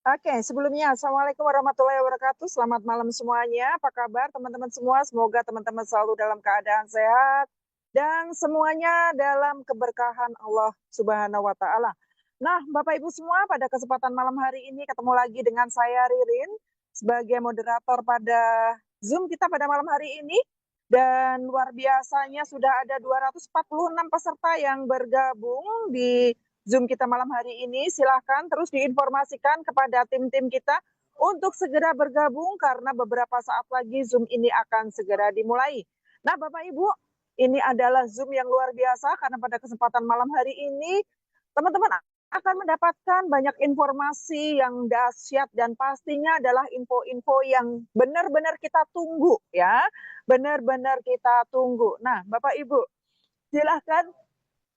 Oke, sebelumnya Assalamualaikum warahmatullahi wabarakatuh. Selamat malam semuanya. Apa kabar teman-teman semua? Semoga teman-teman selalu dalam keadaan sehat dan semuanya dalam keberkahan Allah Subhanahu wa taala. Nah, Bapak Ibu semua, pada kesempatan malam hari ini ketemu lagi dengan saya Ririn sebagai moderator pada Zoom kita pada malam hari ini. Dan luar biasanya sudah ada 246 peserta yang bergabung di Zoom kita malam hari ini. Silahkan terus diinformasikan kepada tim-tim kita untuk segera bergabung karena beberapa saat lagi Zoom ini akan segera dimulai. Nah, Bapak Ibu, ini adalah Zoom yang luar biasa karena pada kesempatan malam hari ini teman-teman akan mendapatkan banyak informasi yang dahsyat dan pastinya adalah info-info yang benar-benar kita tunggu ya. Benar-benar kita tunggu. Nah, Bapak Ibu, silahkan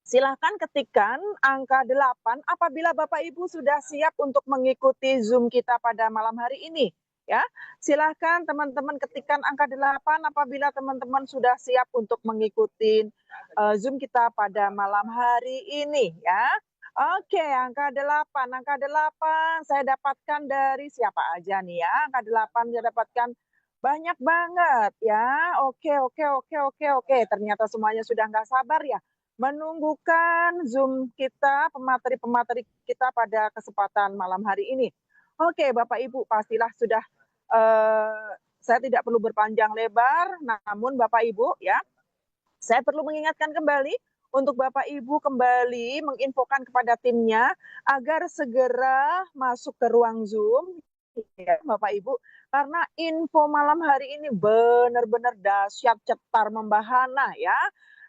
silahkan ketikkan angka 8 apabila Bapak Ibu sudah siap untuk mengikuti Zoom kita pada malam hari ini. Ya, silahkan teman-teman ketikkan angka 8 apabila teman-teman sudah siap untuk mengikuti Zoom kita pada malam hari ini. Ya, oke, angka 8, saya dapatkan dari siapa aja nih ya? Angka 8 saya dapatkan banyak banget ya. Oke. Ternyata semuanya sudah nggak sabar ya menunggukan Zoom kita, pemateri-pemateri kita pada kesempatan malam hari ini. Oke, Bapak Ibu, pastilah sudah saya tidak perlu berpanjang lebar, namun Bapak Ibu ya, saya perlu mengingatkan kembali untuk Bapak Ibu kembali menginfokan kepada timnya agar segera masuk ke ruang Zoom ya Bapak Ibu, karena info malam hari ini benar-benar dahsyat, cetar, membahana ya.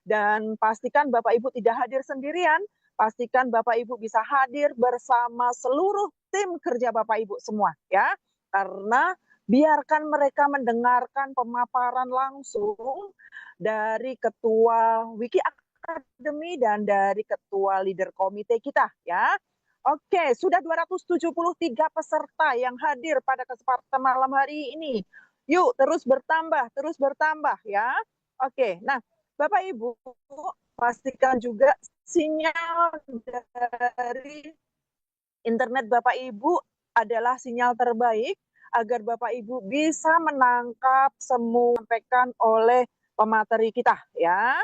Dan pastikan Bapak Ibu tidak hadir sendirian, pastikan Bapak Ibu bisa hadir bersama seluruh tim kerja Bapak Ibu semua ya. Karena biarkan mereka mendengarkan pemaparan langsung dari Ketua Wiki Academy dan dari Ketua Leader Komite kita ya. Oke, sudah 273 peserta yang hadir pada kesempatan malam hari ini. Yuk, terus bertambah ya. Oke, nah Bapak Ibu, pastikan juga sinyal dari internet Bapak Ibu adalah sinyal terbaik agar Bapak Ibu bisa menangkap semua yang disampaikan oleh pemateri kita ya.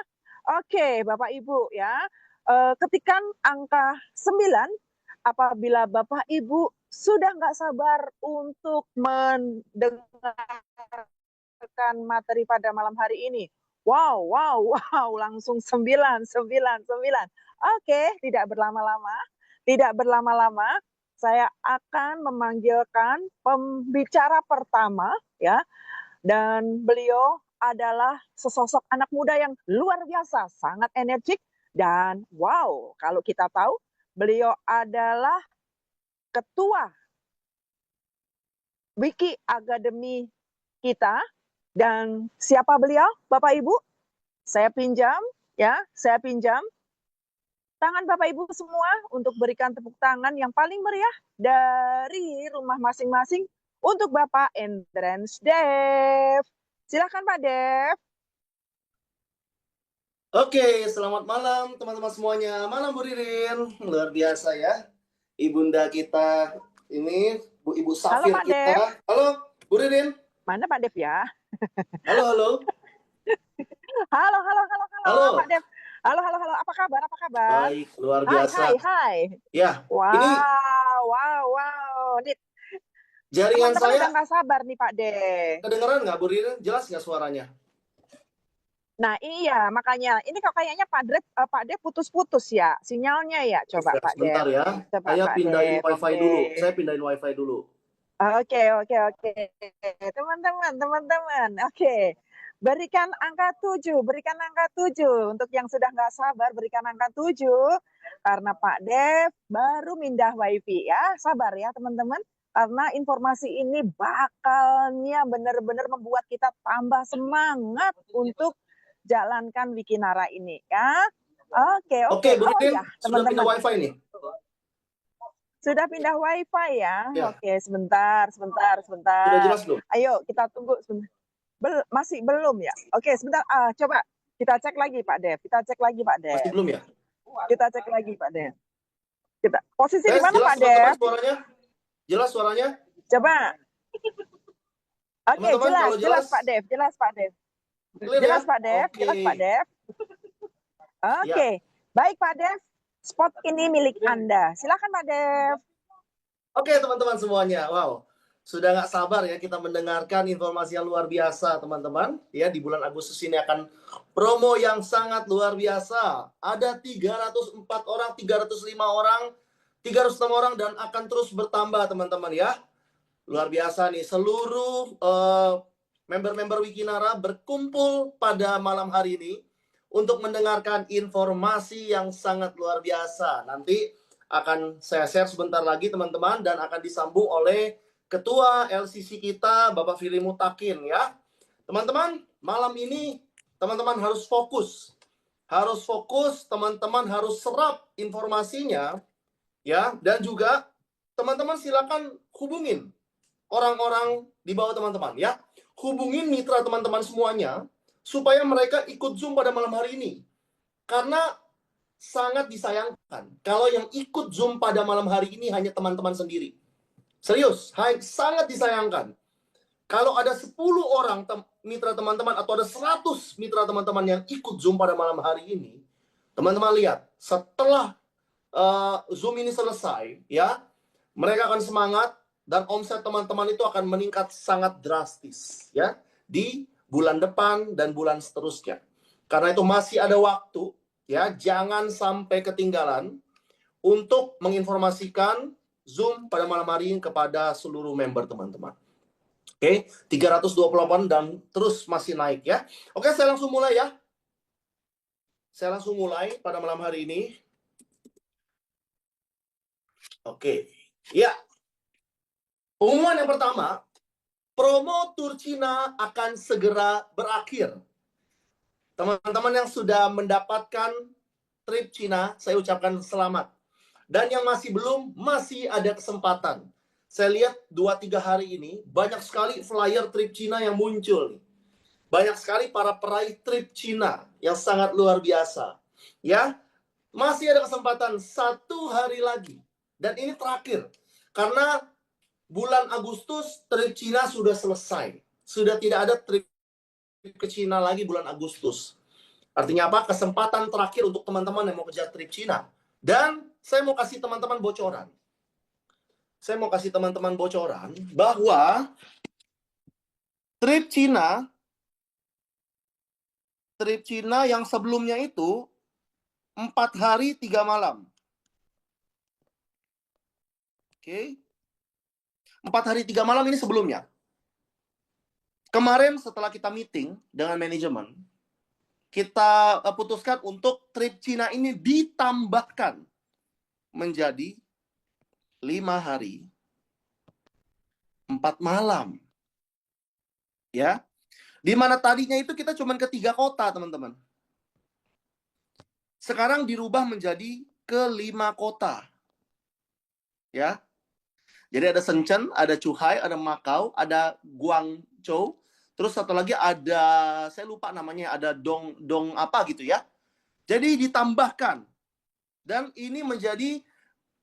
Oke, Bapak Ibu ya. Ketikan angka 9 apabila Bapak Ibu sudah nggak sabar untuk mendengarkan materi pada malam hari ini. Wow, langsung 9. Oke, tidak berlama-lama, saya akan memanggilkan pembicara pertama ya, dan beliau adalah sesosok anak muda yang luar biasa, sangat energik dan wow, kalau kita tahu beliau adalah ketua Wiki Academy kita. Dan siapa beliau, Bapak Ibu? Saya pinjam tangan Bapak Ibu semua untuk berikan tepuk tangan yang paling meriah dari rumah masing-masing untuk Bapak Endrance Dev. Silakan Pak Dev. Oke, selamat malam teman-teman semuanya. Malam Bu Ririn, luar biasa ya. Ibunda kita ini, Ibu Safir Halo Pak kita. Dev. Halo Bu Ririn. Mana Pak Dev ya? Halo. Halo Pak Dev. Halo. Apa kabar? Baik, luar biasa. Hai. Ya, wow. ini Nih, jaringan teman-teman saya udah nggak sabar nih Pak Dev. kedengeran nggak Bu Ririn? Jelas nggak suaranya? Nah iya, makanya ini kok kayaknya Pak Dev putus-putus ya sinyalnya ya. Coba Ya, Pak sebentar Dev. ya. Coba Saya Pak pindahin Dev. wifi Oke. dulu. Saya pindahin wifi dulu. Oke. Teman-teman. Oke. Berikan angka 7. Untuk yang sudah nggak sabar, berikan angka 7. Karena Pak Dev baru pindah wifi ya. Sabar ya teman-teman. Karena informasi ini bakalnya benar-benar membuat kita tambah semangat untuk jalankan Wikinara ini ya. Oke. Bu Oh Ririn, ya sudah pindah teman-teman. wifi nih. Sudah pindah wifi ya? Ya. Oke, sebentar. Sudah jelas belum? Ayo, kita tunggu sebentar. Masih belum ya? Oke, sebentar. Coba kita cek lagi Pak Dev. Masih belum ya? Kita cek lagi Pak Dev. Posisi di Tes, mana jelas Pak teman-teman Dev? suaranya? Jelas suaranya? Coba. Oke, Teman-teman, jelas, kalau jelas jelas, Pak Dev, jelas Pak Dev. clear ya? Jelas Pak Dev, Oke. jelas Pak Dev. Ya. Oke, baik Pak Dev. Spot ini milik Anda. Silakan Pak Dev. Oke, teman-teman semuanya. Wow. Sudah nggak sabar ya kita mendengarkan informasi yang luar biasa, teman-teman. Ya, di bulan Agustus ini akan promo yang sangat luar biasa. Ada 304 orang, 305 orang, 306 orang, dan akan terus bertambah, teman-teman ya. Luar biasa nih, seluruh member-member Wikinara berkumpul pada malam hari ini untuk mendengarkan informasi yang sangat luar biasa. Nanti akan saya share sebentar lagi, teman-teman, dan akan disambung oleh Ketua LCC kita, Bapak Firly Mutakin ya. Teman-teman, malam ini teman-teman harus fokus. Harus fokus, teman-teman harus serap informasinya ya, dan juga teman-teman silakan hubungin orang-orang di bawah teman-teman ya. Hubungin mitra teman-teman semuanya supaya mereka ikut Zoom pada malam hari ini. Karena sangat disayangkan kalau yang ikut Zoom pada malam hari ini hanya teman-teman sendiri. Serius, sangat disayangkan. Kalau ada 10 orang mitra teman-teman atau ada 100 mitra teman-teman yang ikut Zoom pada malam hari ini, teman-teman lihat, setelah Zoom ini selesai, ya, mereka akan semangat dan omset teman-teman itu akan meningkat sangat drastis, ya, di bulan depan dan bulan seterusnya. Karena itu masih ada waktu, ya, jangan sampai ketinggalan untuk menginformasikan Zoom pada malam hari ini kepada seluruh member teman-teman. Oke, 328 dan terus masih naik ya. Oke, saya langsung mulai ya. Saya langsung mulai pada malam hari ini. Oke, ya. Pengumuman yang pertama, promo tur Cina akan segera berakhir. Teman-teman yang sudah mendapatkan trip Cina, saya ucapkan selamat. Dan yang masih belum, masih ada kesempatan. Saya lihat 2-3 hari ini, banyak sekali flyer trip Cina yang muncul. Banyak sekali para peraih trip Cina yang sangat luar biasa. Ya, masih ada kesempatan 1 hari lagi. Dan ini terakhir. Karena bulan Agustus trip Cina sudah selesai. Sudah tidak ada trip ke Cina lagi bulan Agustus. Artinya apa? Kesempatan terakhir untuk teman-teman yang mau kejar trip Cina. Dan saya mau kasih teman-teman bocoran. Saya mau kasih teman-teman bocoran bahwa trip Cina yang sebelumnya itu 4 hari 3 malam. Oke. 4 hari 3 malam ini sebelumnya. Kemarin setelah kita meeting dengan manajemen, kita putuskan untuk trip Cina ini ditambahkan menjadi 5 hari 4 malam. Ya. Di mana tadinya itu kita cuma ke 3 kota, teman-teman. Sekarang dirubah menjadi ke 5 kota. Ya. Jadi ada Shenzhen, ada Zhuhai, ada Macau, ada Guangzhou, terus satu lagi ada, saya lupa namanya, ada Dong apa gitu ya. Jadi ditambahkan. Dan ini menjadi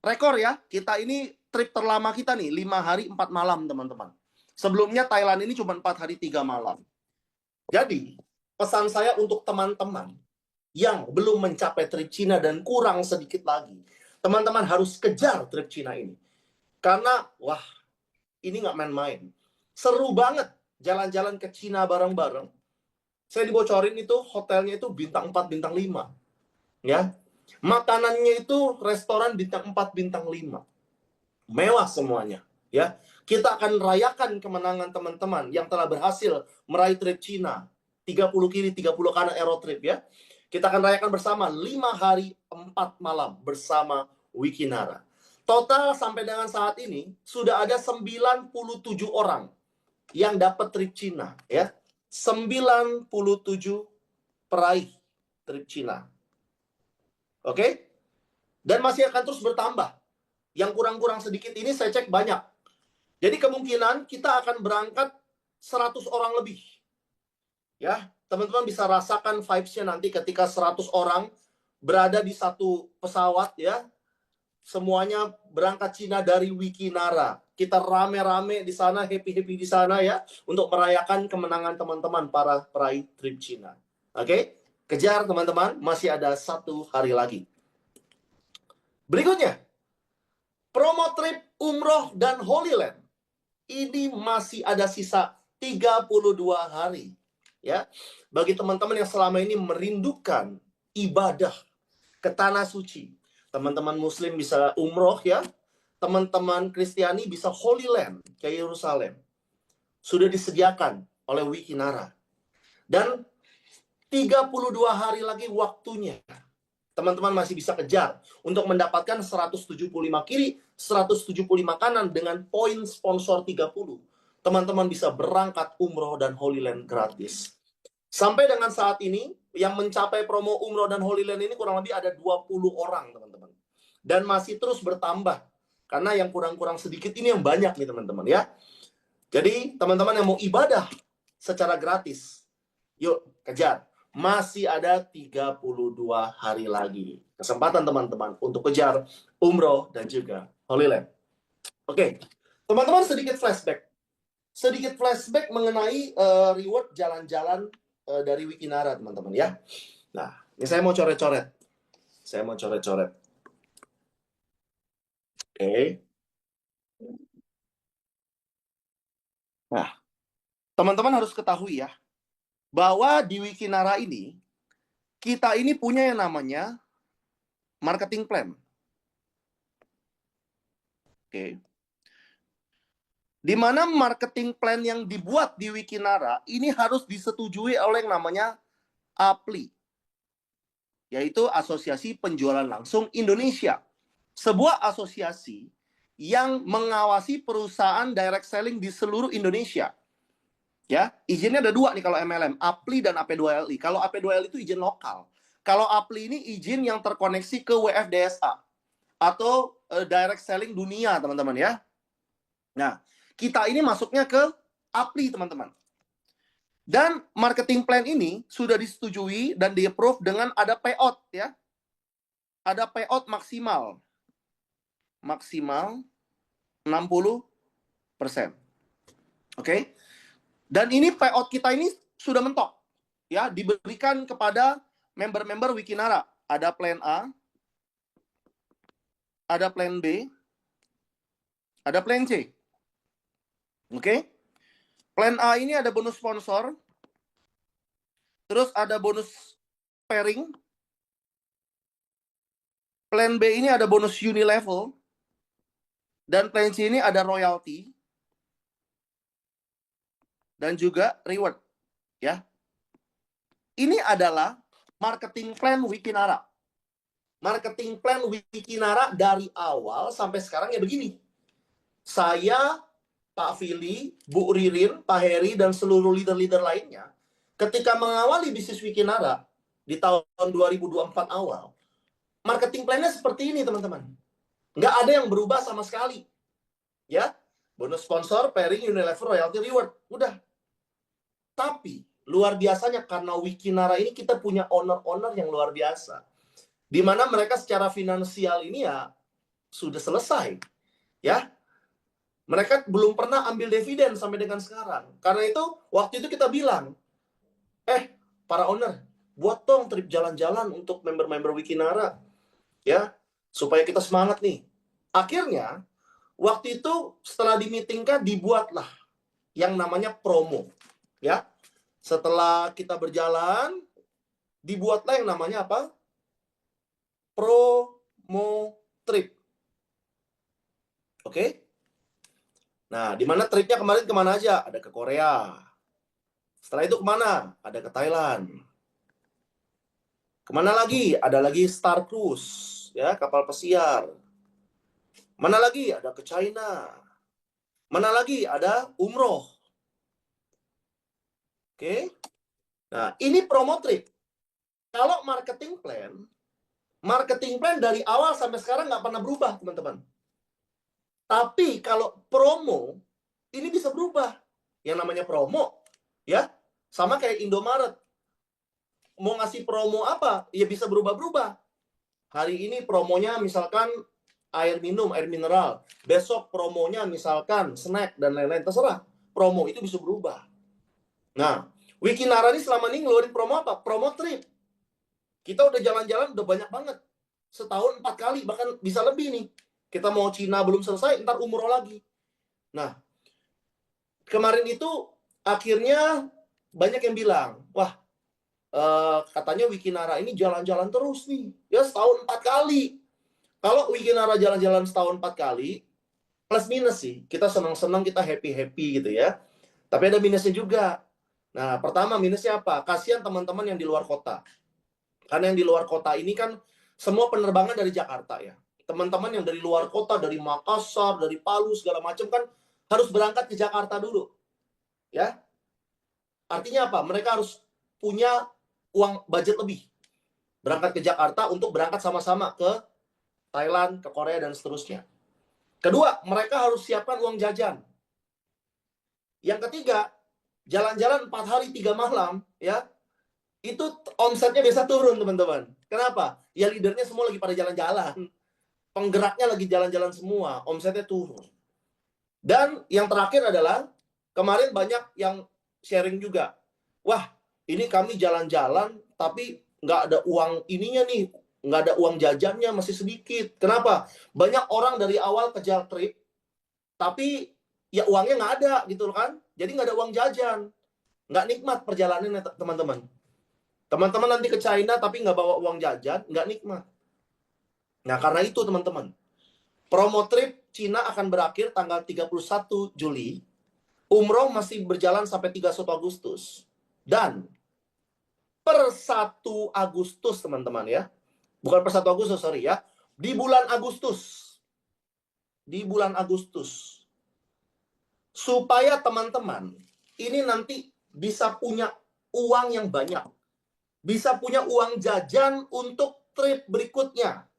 rekor ya. Kita ini trip terlama kita nih, 5 hari 4 malam, teman-teman. Sebelumnya Thailand ini cuma 4 hari 3 malam. Jadi, pesan saya untuk teman-teman yang belum mencapai trip Cina dan kurang sedikit lagi, teman-teman harus kejar trip Cina ini. Karena, wah, ini nggak main-main. Seru banget jalan-jalan ke Cina bareng-bareng. Saya dibocorin itu hotelnya itu bintang 4, bintang 5. Ya. Makanannya itu restoran bintang 4, bintang 5. Mewah semuanya. Ya. Kita akan rayakan kemenangan teman-teman yang telah berhasil meraih trip Cina. 30 kiri, 30 kanan Aerotrip ya. Kita akan rayakan bersama 5 hari 4 malam bersama Wikinara. Total sampai dengan saat ini sudah ada 97 orang yang dapat trip Cina ya. 97 peraih trip Cina. Oke? Dan masih akan terus bertambah. Yang kurang-kurang sedikit ini saya cek banyak. Jadi kemungkinan kita akan berangkat 100 orang lebih. Ya, teman-teman bisa rasakan vibes-nya nanti ketika 100 orang berada di satu pesawat ya. Semuanya berangkat Cina dari Wikinara. Kita rame-rame di sana, happy-happy di sana ya, untuk merayakan kemenangan teman-teman para peraih trip Cina. Oke? Kejar teman-teman, masih ada 1 hari lagi. Berikutnya, promo trip umroh dan Holy Land. Ini masih ada sisa 32 hari. Ya, bagi teman-teman yang selama ini merindukan ibadah ke tanah suci. Teman-teman Muslim bisa umroh ya. Teman-teman Kristiani bisa Holy Land ke Yerusalem. Sudah disediakan oleh Wikinara. Dan 32 hari lagi waktunya. Teman-teman masih bisa kejar untuk mendapatkan 175 kiri, 175 kanan dengan poin sponsor 30. Teman-teman bisa berangkat umroh dan Holy Land gratis. Sampai dengan saat ini, yang mencapai promo umroh dan Holy Land ini kurang lebih ada 20 orang, teman-teman. Dan masih terus bertambah. Karena yang kurang-kurang sedikit ini yang banyak nih, teman-teman ya. Jadi, teman-teman yang mau ibadah secara gratis, yuk kejar. Masih ada 32 hari lagi. Kesempatan teman-teman untuk kejar umroh dan juga Holy Land. Oke, teman-teman sedikit flashback. Sedikit flashback mengenai reward jalan-jalan dari Wikinara, teman-teman ya. Nah, ini saya mau coret-coret. Oke. Nah, teman-teman harus ketahui ya, bahwa di Wikinara ini, kita ini punya yang namanya marketing plan. Oke. Di mana marketing plan yang dibuat di Wikinara ini harus disetujui oleh yang namanya APLI, yaitu Asosiasi Penjualan Langsung Indonesia. Sebuah asosiasi yang mengawasi perusahaan direct selling di seluruh Indonesia. Ya, izinnya ada 2 nih kalau MLM, APLI dan AP2LI. Kalau AP2LI itu izin lokal. Kalau APLI ini izin yang terkoneksi ke WFDSA atau direct selling dunia, teman-teman ya. Nah, kita ini masuknya ke APLI, teman-teman. Dan marketing plan ini sudah disetujui dan di-approve dengan ada payout ya. Ada payout maksimal. Maksimal 60%. Oke? Dan ini payout kita ini sudah mentok. Ya, diberikan kepada member-member Wikinara. Ada plan A, ada plan B, ada plan C. Oke? Plan A ini ada bonus sponsor. Terus ada bonus pairing. Plan B ini ada bonus unilevel. Dan plan C ini ada royalty. Dan juga reward. Ya. Ini adalah marketing plan Wikinara. Marketing plan Wikinara dari awal sampai sekarang ya begini. Saya, Pak Fili, Bu Ririn, Pak Heri, dan seluruh leader-leader lainnya, ketika mengawali bisnis Wikinara di tahun 2024 awal, marketing plan-nya seperti ini, teman-teman. Nggak ada yang berubah sama sekali. Ya, bonus sponsor, pairing, unilever, royalty, reward. Udah. Tapi, luar biasanya karena Wikinara ini kita punya owner-owner yang luar biasa. Di mana mereka secara finansial ini ya sudah selesai. Ya, mereka belum pernah ambil dividen sampai dengan sekarang. Karena itu, waktu itu kita bilang, para owner, buat dong trip jalan-jalan untuk member-member Wikinara. Ya, supaya kita semangat nih. Akhirnya, waktu itu setelah dimeetingkan, dibuatlah yang namanya promo. Ya, setelah kita berjalan, dibuatlah yang namanya apa? Promo trip. Oke? Nah, di mana tripnya kemarin kemana aja? Ada ke Korea. Setelah itu kemana? Ada ke Thailand. Kemana lagi? Ada lagi Star Cruise, ya, kapal pesiar. Mana lagi? Ada ke China. Mana lagi? Ada umroh. Oke? Nah, ini promo trip. Kalau marketing plan dari awal sampai sekarang nggak pernah berubah, teman-teman. Tapi kalau promo, ini bisa berubah. Yang namanya promo, ya, sama kayak Indomaret. Mau ngasih promo apa? Ya bisa berubah-berubah. Hari ini promonya misalkan air minum, air mineral. Besok promonya misalkan snack dan lain-lain, terserah. Promo itu bisa berubah. Nah, Wikinara ini selama ini ngeluarin promo apa? Promo trip. Kita udah jalan-jalan udah banyak banget. Setahun 4 kali, bahkan bisa lebih nih. Kita mau Cina belum selesai, ntar umroh lagi. Nah, kemarin itu akhirnya banyak yang bilang, wah, katanya Wikinara ini jalan-jalan terus nih. Ya setahun 4 kali. Kalau Wikinara jalan-jalan setahun 4 kali, plus minus sih. Kita senang-senang, kita happy-happy gitu ya. Tapi ada minusnya juga. Nah, pertama minusnya apa? Kasihan teman-teman yang di luar kota. Karena yang di luar kota ini kan semua penerbangan dari Jakarta ya. Teman-teman yang dari luar kota, dari Makassar, dari Palu, segala macam kan harus berangkat ke Jakarta dulu. Ya. Artinya apa? Mereka harus punya uang budget lebih. Berangkat ke Jakarta untuk berangkat sama-sama ke Thailand, ke Korea, dan seterusnya. Kedua, mereka harus siapkan uang jajan. Yang ketiga, jalan-jalan 4 hari 3 malam, ya, itu omsetnya biasa turun, teman-teman. Kenapa? Ya leadernya semua lagi pada jalan-jalan. Penggeraknya lagi jalan-jalan semua, omsetnya turun. Dan yang terakhir adalah, kemarin banyak yang sharing juga. Wah, ini kami jalan-jalan, tapi nggak ada uang ininya nih, nggak ada uang jajannya, masih sedikit. Kenapa? Banyak orang dari awal kejar trip, tapi ya uangnya nggak ada gitu kan. Jadi nggak ada uang jajan. Nggak nikmat perjalanannya, teman-teman. Teman-teman nanti ke China tapi nggak bawa uang jajan, nggak nikmat. Nah, karena itu teman-teman, promo trip Cina akan berakhir tanggal 31 Juli. Umroh masih berjalan sampai 31 Agustus. Dan per 1 Agustus, teman-teman ya. Bukan per 1 Agustus, sorry ya. Di bulan Agustus. Supaya teman-teman ini nanti bisa punya uang yang banyak. Bisa punya uang jajan untuk trip berikutnya.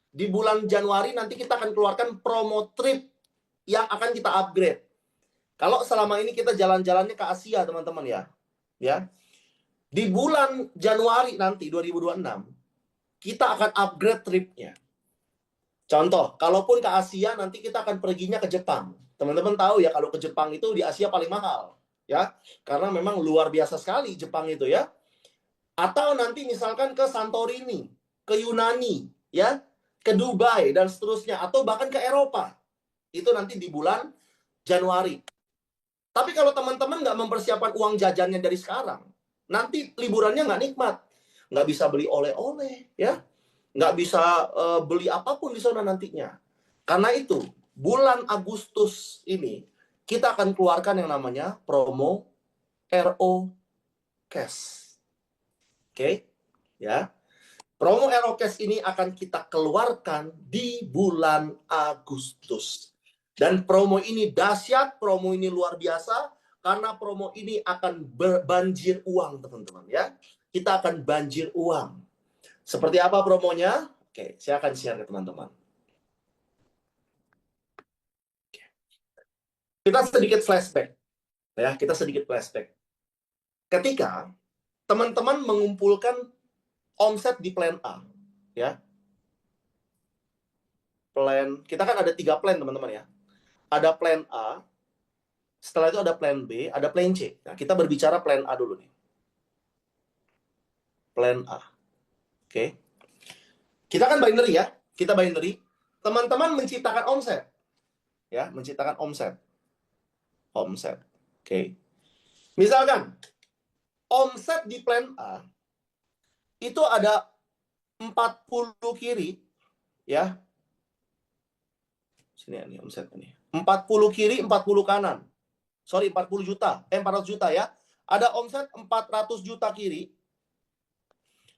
Di bulan Januari nanti kita akan keluarkan promo trip yang akan kita upgrade. Kalau selama ini kita jalan-jalannya ke Asia, teman-teman ya. Ya. Di bulan Januari nanti 2026 kita akan upgrade tripnya. Contoh, kalaupun ke Asia nanti kita akan perginya ke Jepang. Teman-teman tahu ya, kalau ke Jepang itu di Asia paling mahal, ya. Karena memang luar biasa sekali Jepang itu ya. Atau nanti misalkan ke Santorini, ke Yunani, ya, ke Dubai dan seterusnya, atau bahkan ke Eropa. Itu nanti di bulan Januari. Tapi kalau teman-teman nggak mempersiapkan uang jajannya dari sekarang, nanti liburannya nggak nikmat. Nggak bisa beli oleh-oleh, ya. Nggak bisa beli apapun di sana nantinya. Karena itu, bulan Agustus ini, kita akan keluarkan yang namanya promo RO Cash. Oke? Ya. Promo RO Cash ini akan kita keluarkan di bulan Agustus. Dan promo ini dahsyat, promo ini luar biasa, karena promo ini akan berbanjir uang, teman-teman ya. Kita akan banjir uang. Seperti apa promonya? Oke, saya akan share ke teman-teman. Kita sedikit flashback. Ya, kita sedikit flashback. Ketika teman-teman mengumpulkan omset di plan A, ya. Plan, kita kan ada 3 plan, teman-teman ya. Ada plan A, setelah itu ada plan B, ada plan C. Nah, kita berbicara plan A dulu nih. Plan A. Oke. Kita kan binary ya. Kita binary. Teman-teman menciptakan omset. Ya, menciptakan omset. Omset. Oke. Misalkan omset di plan A itu ada 40 kiri ya. Sini nih omset ini. 40 kiri, 40 kanan. Sorry, 40 juta. 400 juta ya. Ada omset 400 juta kiri.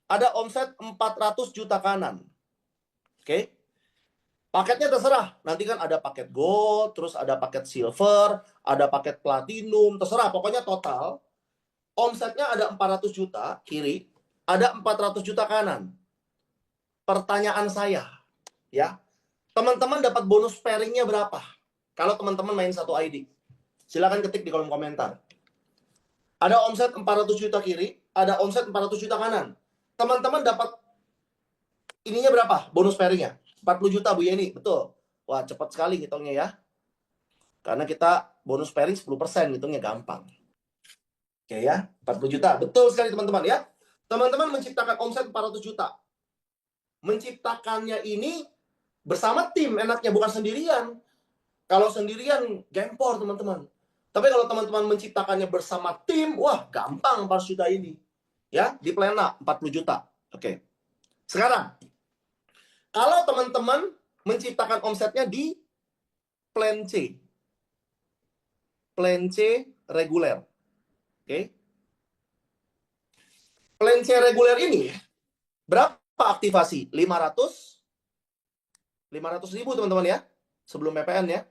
Ada omset 400 juta kanan. Oke. Paketnya terserah. Nanti kan ada paket gold, terus ada paket silver, ada paket platinum, terserah. Pokoknya total omsetnya ada 400 juta kiri, ada 400 juta kanan. Pertanyaan saya, ya, teman-teman dapat bonus pairingnya berapa? Kalau teman-teman main satu ID, silakan ketik di kolom komentar. Ada omset 400 juta kiri, ada omset 400 juta kanan. Teman-teman dapat ininya berapa? Bonus pairingnya? 40 juta Bu Yeni, betul. Wah, cepat sekali hitungnya ya. Karena kita bonus pairing 10%, hitungnya gampang. Oke ya, 40 juta. Betul sekali teman-teman ya. Teman-teman menciptakan omset 400 juta. Menciptakannya ini bersama tim enaknya, bukan sendirian. Kalau sendirian, gempor teman-teman. Tapi kalau teman-teman menciptakannya bersama tim, wah gampang 400 juta ini. Ya, di plan A 40 juta. Oke. Sekarang, kalau teman-teman menciptakan omsetnya di plan C. Plan C reguler. Oke. Plan C reguler ini berapa aktivasi? 500 ribu teman-teman ya. Sebelum PPN ya.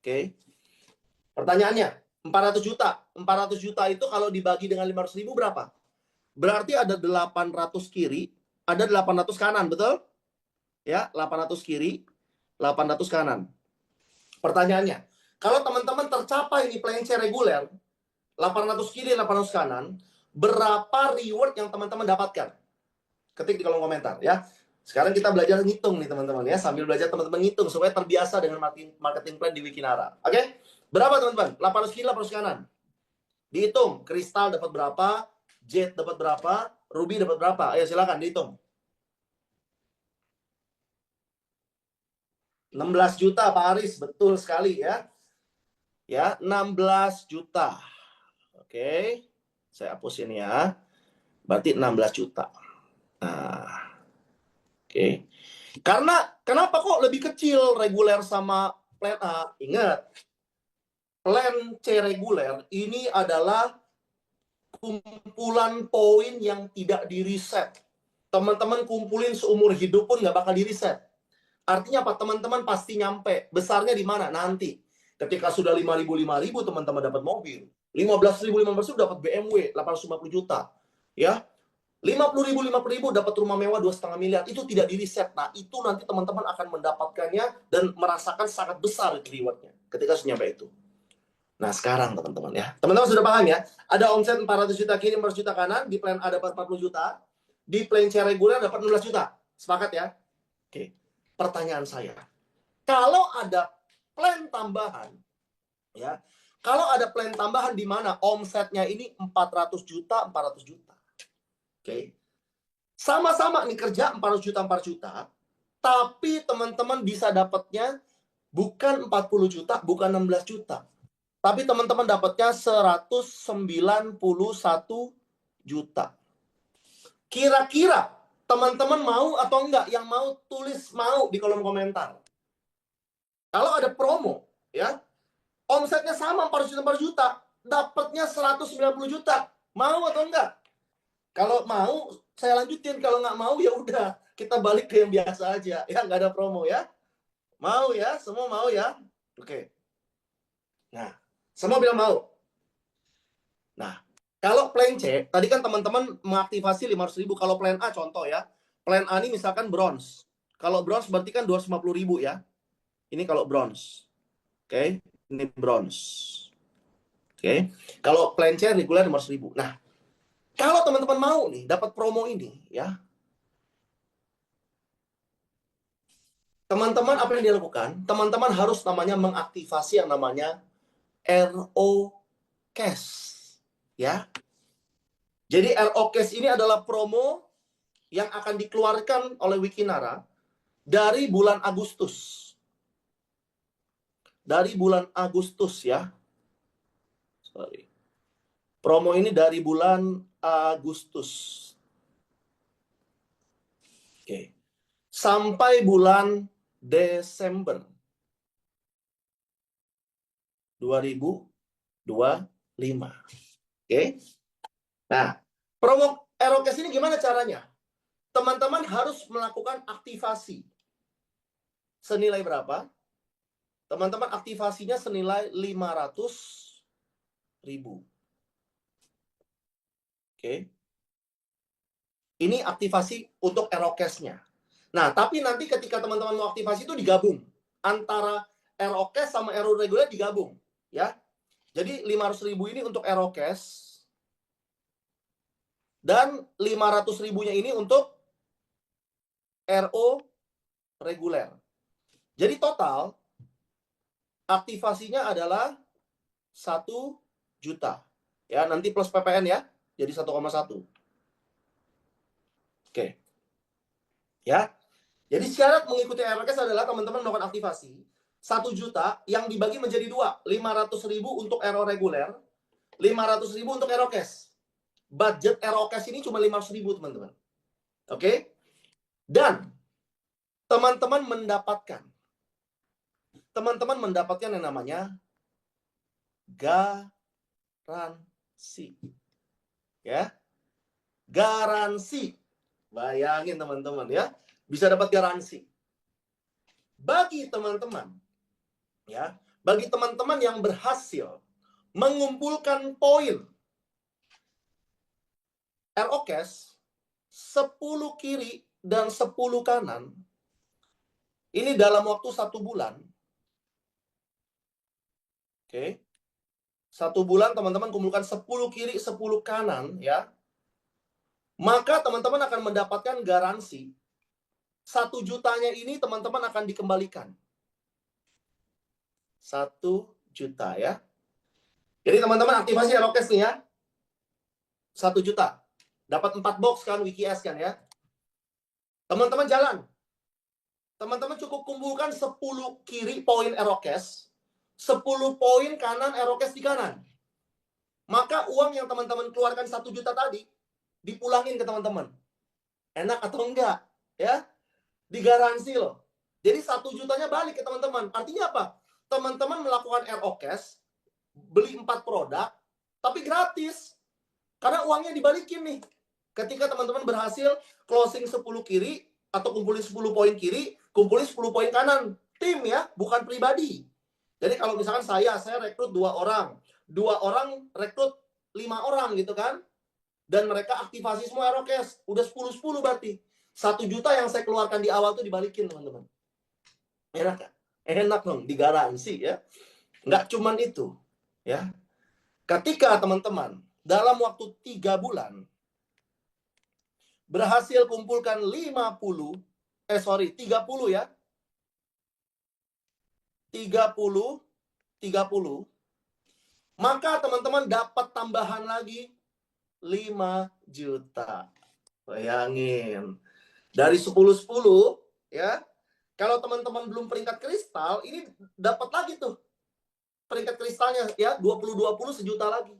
Oke. Pertanyaannya, 400 juta. 400 juta itu kalau dibagi dengan 500 ribu berapa? Berarti ada 800 kiri, ada 800 kanan, betul? Ya, 800 kiri, 800 kanan. Pertanyaannya, kalau teman-teman tercapai di plan C reguler, 800 kiri, 800 kanan, berapa reward yang teman-teman dapatkan? Ketik di kolom komentar ya. Sekarang kita belajar ngitung nih teman-teman ya, sambil belajar teman-teman ngitung supaya terbiasa dengan marketing plan di Wikinara. Oke? Berapa teman-teman? 800 kiri, 800 kanan. Dihitung, kristal dapat berapa, jet dapat berapa, ruby dapat berapa? Ayo silakan dihitung. 16 juta Pak Aris, betul sekali ya. Ya, 16 juta. Oke. Saya hapus ini ya. Berarti 16 juta. Nah. Oke. Karena kenapa kok lebih kecil reguler sama plan A? Ingat. Plan C reguler ini adalah kumpulan poin yang tidak di-reset. Teman-teman kumpulin seumur hidup pun nggak bakal di-reset. Artinya apa? Teman-teman pasti nyampe. Besarnya di mana? Nanti. Ketika sudah 5.000, teman-teman dapat mobil. 15.000 dapat BMW 850 juta. Ya. 50.000 dapat rumah mewah 2,5 miliar. Itu tidak di-reset. Nah, itu nanti teman-teman akan mendapatkannya dan merasakan sangat besar reward-nya ketika sudah nyampe itu. Nah, sekarang teman-teman ya. Teman-teman sudah paham ya? Ada omset 400 juta kiri, 400 juta kanan. Di plan A dapat 40 juta. Di plan C reguler dapat 16 juta. Sepakat ya? Oke. Pertanyaan saya. Kalau ada plan tambahan, ya. Kalau ada plan tambahan di mana omsetnya ini 400 juta, 400 juta. Oke. Sama-sama nih kerja 400 juta, 4 juta. Tapi teman-teman bisa dapatnya bukan 40 juta, bukan 16 juta. Tapi teman-teman dapatnya 191 juta. Kira-kira teman-teman mau atau enggak? Yang mau tulis mau di kolom komentar. Kalau ada promo, ya, omsetnya sama 400 juta, 4 juta, dapatnya 190 juta. Mau atau enggak? Kalau mau, saya lanjutin. Kalau nggak mau, ya udah. Kita balik ke yang biasa aja. Ya, nggak ada promo ya. Mau ya? Semua mau ya? Oke. Nah, semua bilang mau. Nah, kalau plan C, tadi kan teman-teman mengaktifasi 500.000. Kalau plan A, contoh ya. Plan A ini misalkan bronze. Kalau bronze berarti kan 250.000 ya. Ini kalau bronze. Oke. Ini bronze. Oke. Kalau plan C reguler 500.000. Nah, kalau teman-teman mau nih dapat promo ini ya, teman-teman apa yang dilakukan? Teman-teman harus namanya mengaktifasi yang namanya RO Cash ya. Jadi RO Cash ini adalah promo yang akan dikeluarkan oleh Wikinara dari bulan Agustus. Dari bulan Agustus ya. Sorry. Promo ini dari bulan Agustus. Oke. Sampai bulan Desember 2025. Oke. Nah, promo ROCAS ini gimana caranya? Teman-teman harus melakukan aktivasi. Senilai berapa? Teman-teman aktivasinya senilai 500.000. Oke. Ini aktivasi untuk ROCAS-nya. Nah, tapi nanti ketika teman-teman mau aktivasi itu digabung. Antara ROCAS sama RO reguler digabung. Ya. Jadi 500.000 ini untuk ROCAS. Dan 500.000-nya ini untuk RO reguler. Jadi total aktivasinya adalah 1 juta. Ya, nanti plus PPN ya, jadi 1,1. Oke. Ya. Jadi syarat mengikuti ROKS adalah teman-teman melakukan aktivasi 1 juta yang dibagi menjadi 2, 500.000 untuk RO reguler, 500.000 untuk ROKS. Budget ROKS ini cuma 500.000 teman-teman. Oke? Dan teman-teman mendapatkan yang namanya garansi. Ya. Garansi. Bayangin teman-teman ya, bisa dapat garansi. Bagi teman-teman ya, bagi teman-teman yang berhasil mengumpulkan poin ROKS 10 kiri dan 10 kanan, ini dalam waktu 1 bulan. Oke. 1 bulan teman-teman kumpulkan 10 kiri, 10 kanan ya. Maka teman-teman akan mendapatkan garansi 1 jutanya ini teman-teman akan dikembalikan. 1 juta ya. Jadi teman-teman aktivasi ROKS nih ya. 1 juta. Dapat 4 box kan, WKS kan ya. Teman-teman jalan. Teman-teman cukup kumpulkan 10 kiri poin ROKS, 10 poin kanan ROKS di kanan. Maka uang yang teman-teman keluarkan 1 juta tadi, dipulangin ke teman-teman. Enak atau enggak? Ya, digaransi loh. Jadi 1 jutanya balik ke teman-teman. Artinya apa? Teman-teman melakukan ROKS, beli 4 produk, tapi gratis. Karena uangnya dibalikin nih. Ketika teman-teman berhasil closing 10 kiri, atau kumpulin 10 poin kiri, kumpulin 10 poin kanan. Tim ya, bukan pribadi. Jadi kalau misalkan saya rekrut 2 orang. 2 orang rekrut 5 orang gitu kan. Dan mereka aktivasi semua ROKS. Udah 10-10 berarti. 1 juta yang saya keluarkan di awal tuh dibalikin teman-teman. Enak kan? Enak dong, digaransi ya. Nggak cuman itu. Ya. Ketika teman-teman dalam waktu 3 bulan berhasil kumpulkan 30 ya. 30, maka teman-teman dapat tambahan lagi 5 juta. Bayangin. Dari 10-10 ya. Kalau teman-teman belum peringkat kristal, ini dapat lagi tuh. Peringkat kristalnya ya, 20-20 sejuta lagi.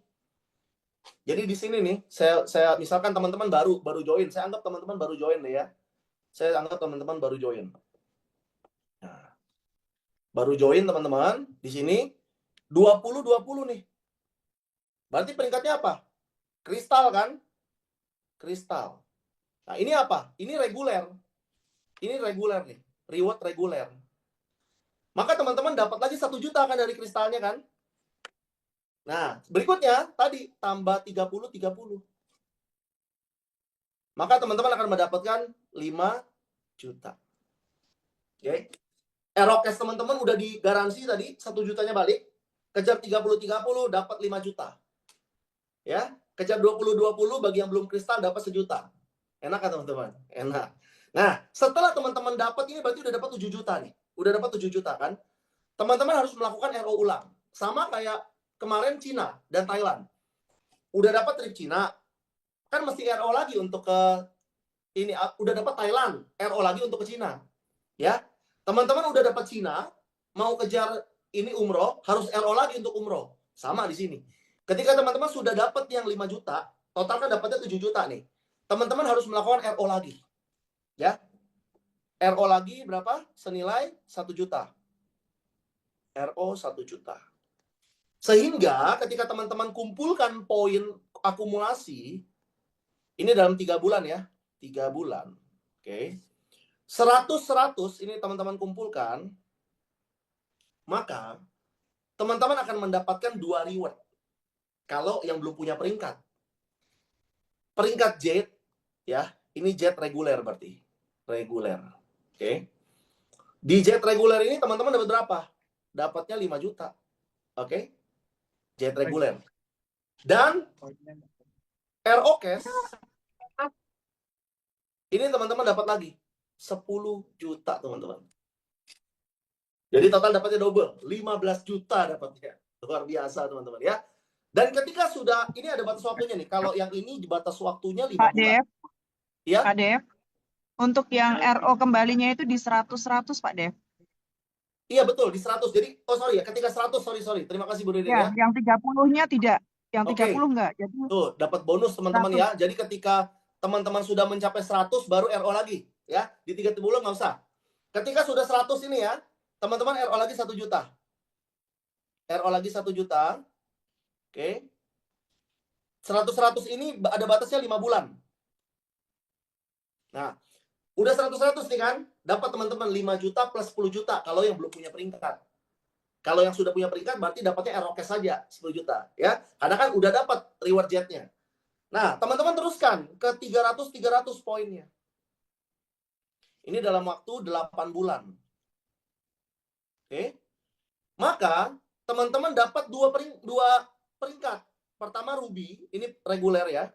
Jadi di sini nih, saya misalkan teman-teman baru join, saya anggap teman-teman baru join deh ya. Saya anggap teman-teman baru join. Nah, baru join teman-teman, di sini 20-20 nih. Berarti peringkatnya apa? Kristal kan? Kristal. Nah, ini apa? Ini reguler. Ini reguler nih. Reward reguler. Maka teman-teman dapat lagi 1 juta kan dari kristalnya kan? Nah, berikutnya tadi tambah 30-30. Maka teman-teman akan mendapatkan 5 juta. Oke. ROKS teman-teman udah digaransi tadi 1 jutanya balik. Kejar 30-30 dapat 5 juta. Ya, kejar 20-20 bagi yang belum kristal dapat 1 juta. Enak kan teman-teman? Enak. Nah, setelah teman-teman dapat ini berarti udah dapat 7 juta nih. Udah dapat 7 juta kan? Teman-teman harus melakukan RO ulang. Sama kayak kemarin Cina dan Thailand. Udah dapat trip Cina, kan mesti RO lagi untuk ke ini. Udah dapat Thailand, RO lagi untuk ke Cina. Ya. Teman-teman udah dapat Cina, mau kejar ini umroh, harus RO lagi untuk umroh. Sama di sini. Ketika teman-teman sudah dapat yang 5 juta, total kan dapatnya 7 juta nih. Teman-teman harus melakukan RO lagi. Ya. RO lagi berapa? Senilai 1 juta. RO 1 juta. Sehingga ketika teman-teman kumpulkan poin akumulasi, ini dalam 3 bulan ya. 3 bulan. Oke. 100-100 ini teman-teman kumpulkan, maka teman-teman akan mendapatkan 2 reward. Kalau yang belum punya peringkat. Peringkat J, ya, ini J reguler berarti. Reguler. Oke. Di J reguler ini teman-teman dapat berapa? Dapatnya 5 juta. Oke. J reguler. Dan ROKS ini teman-teman dapat lagi 10 juta, teman-teman. Jadi total dapatnya double, 15 juta dapatnya. Luar biasa, teman-teman ya. Dan ketika sudah, ini ada batas waktunya nih. Kalau yang ini batas waktunya 5 Pak bulan. Dev, Ya, Pak Dev, untuk yang RO kembalinya itu di 100-100 Pak Dev. iya betul, di 100. Jadi, oh sorry ya, ketika 100, sorry. Terima kasih Bu Deden Ya, ya. yang 30-nya tidak. Yang Oke, 30 enggak. Jadi tuh dapat bonus teman-teman 100. ya. Jadi ketika teman-teman sudah mencapai 100, baru RO lagi. Ya, di 30 nggak usah. Ketika sudah 100 ini ya, teman-teman RO lagi 1 juta. RO lagi 1 juta. Oke. 100-100 ini ada batasnya 5 bulan. Nah, udah 100-100 nih kan, dapat teman-teman 5 juta plus 10 juta kalau yang belum punya peringkat. Kalau yang sudah punya peringkat berarti dapatnya RO cash saja 10 juta ya. Karena kan udah dapat reward jetnya. Nah, teman-teman teruskan ke 300 poinnya. Ini dalam waktu 8 bulan. Oke. Maka teman-teman dapat dua peringkat. Pertama Ruby, ini reguler ya.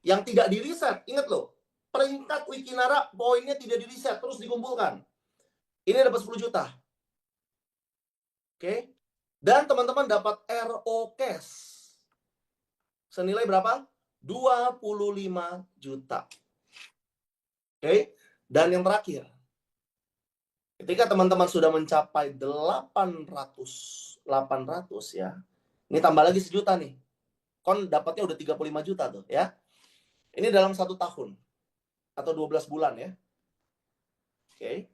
Yang tidak di reset, ingat loh. Peringkat Wikinara poinnya tidak di reset, terus dikumpulkan. Ini dapat 10 juta. Oke. Dan teman-teman dapat RO cash. Senilai berapa? 25 juta. Oke. Dan yang terakhir, ketika teman-teman sudah mencapai 800 ya. Ini tambah lagi sejuta nih. Kon dapatnya udah 35 juta tuh ya. Ini dalam 1 tahun atau 12 bulan ya. Oke.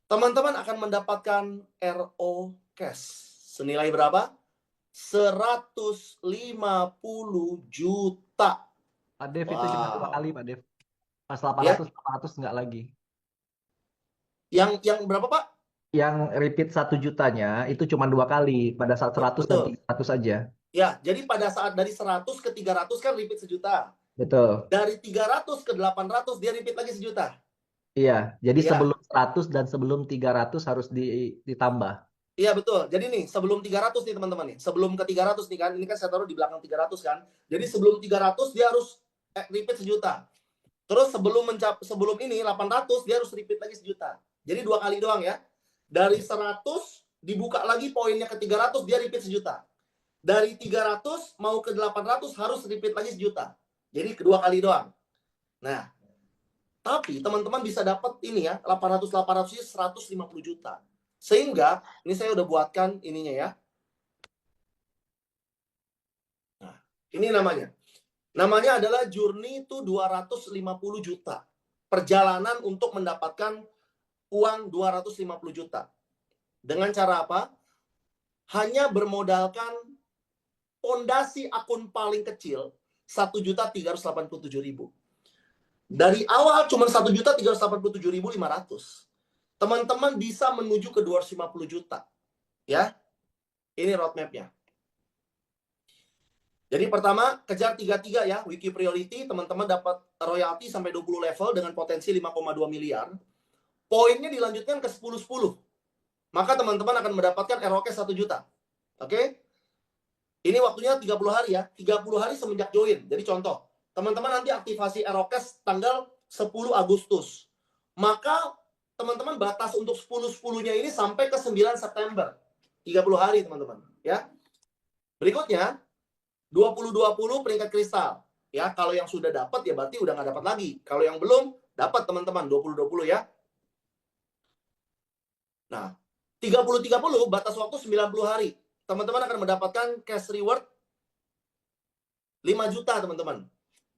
Teman-teman akan mendapatkan RO cash senilai berapa? 150 juta. Pak Dev itu cuma 2 kali, Pak Dev. Pas Ya. 800 nggak lagi. Yang berapa, Pak? Yang repeat 1 jutanya itu cuma 2 kali. Pada saat 100 dan Betul. 300 saja. Ya, jadi pada saat dari 100 ke 300 kan repeat sejuta. Betul. Dari 300 ke 800 dia repeat lagi sejuta. Iya, jadi Iya. sebelum 100 dan sebelum 300 harus ditambah. Iya betul. Jadi nih sebelum 300 nih teman-teman nih. Sebelum ke 300 nih kan. Ini kan saya taruh di belakang 300 kan. Jadi sebelum 300 dia harus repeat sejuta. Terus sebelum ini 800 dia harus repeat lagi sejuta. Jadi 2 kali doang ya. Dari 100 dibuka lagi poinnya ke 300 dia repeat sejuta. Dari 300 mau ke 800 harus repeat lagi sejuta. Jadi kedua kali doang. Nah, tapi teman-teman bisa dapat ini ya, 800 150 juta. Sehingga ini saya udah buatkan ininya ya. Nah, ini namanya. Namanya adalah Journey to 250 juta. Perjalanan untuk mendapatkan uang 250 juta. Dengan cara apa? Hanya bermodalkan fondasi akun paling kecil 1.387.000. Dari awal cuma 1.387.500. Teman-teman bisa menuju ke 250 juta. Ya. Ini roadmap-nya. Jadi pertama, kejar 33 ya, Wiki Priority, teman-teman dapat royalti sampai 20 level dengan potensi 5,2 miliar. Poinnya dilanjutkan ke 10-10. Maka teman-teman akan mendapatkan ROK 1 juta. Oke? Ini waktunya 30 hari ya, 30 hari semenjak join. Jadi contoh, teman-teman nanti aktivasi ROK tanggal 10 Agustus. Maka teman-teman batas untuk 10-10-nya ini sampai ke 9 September. 30 hari teman-teman. Ya. Berikutnya, 2020 peringkat kristal. Ya, kalau yang sudah dapat ya berarti udah nggak dapat lagi. Kalau yang belum, dapat teman-teman 2020 ya. Nah, 30-30 batas waktu 90 hari. Teman-teman akan mendapatkan cash reward 5 juta, teman-teman.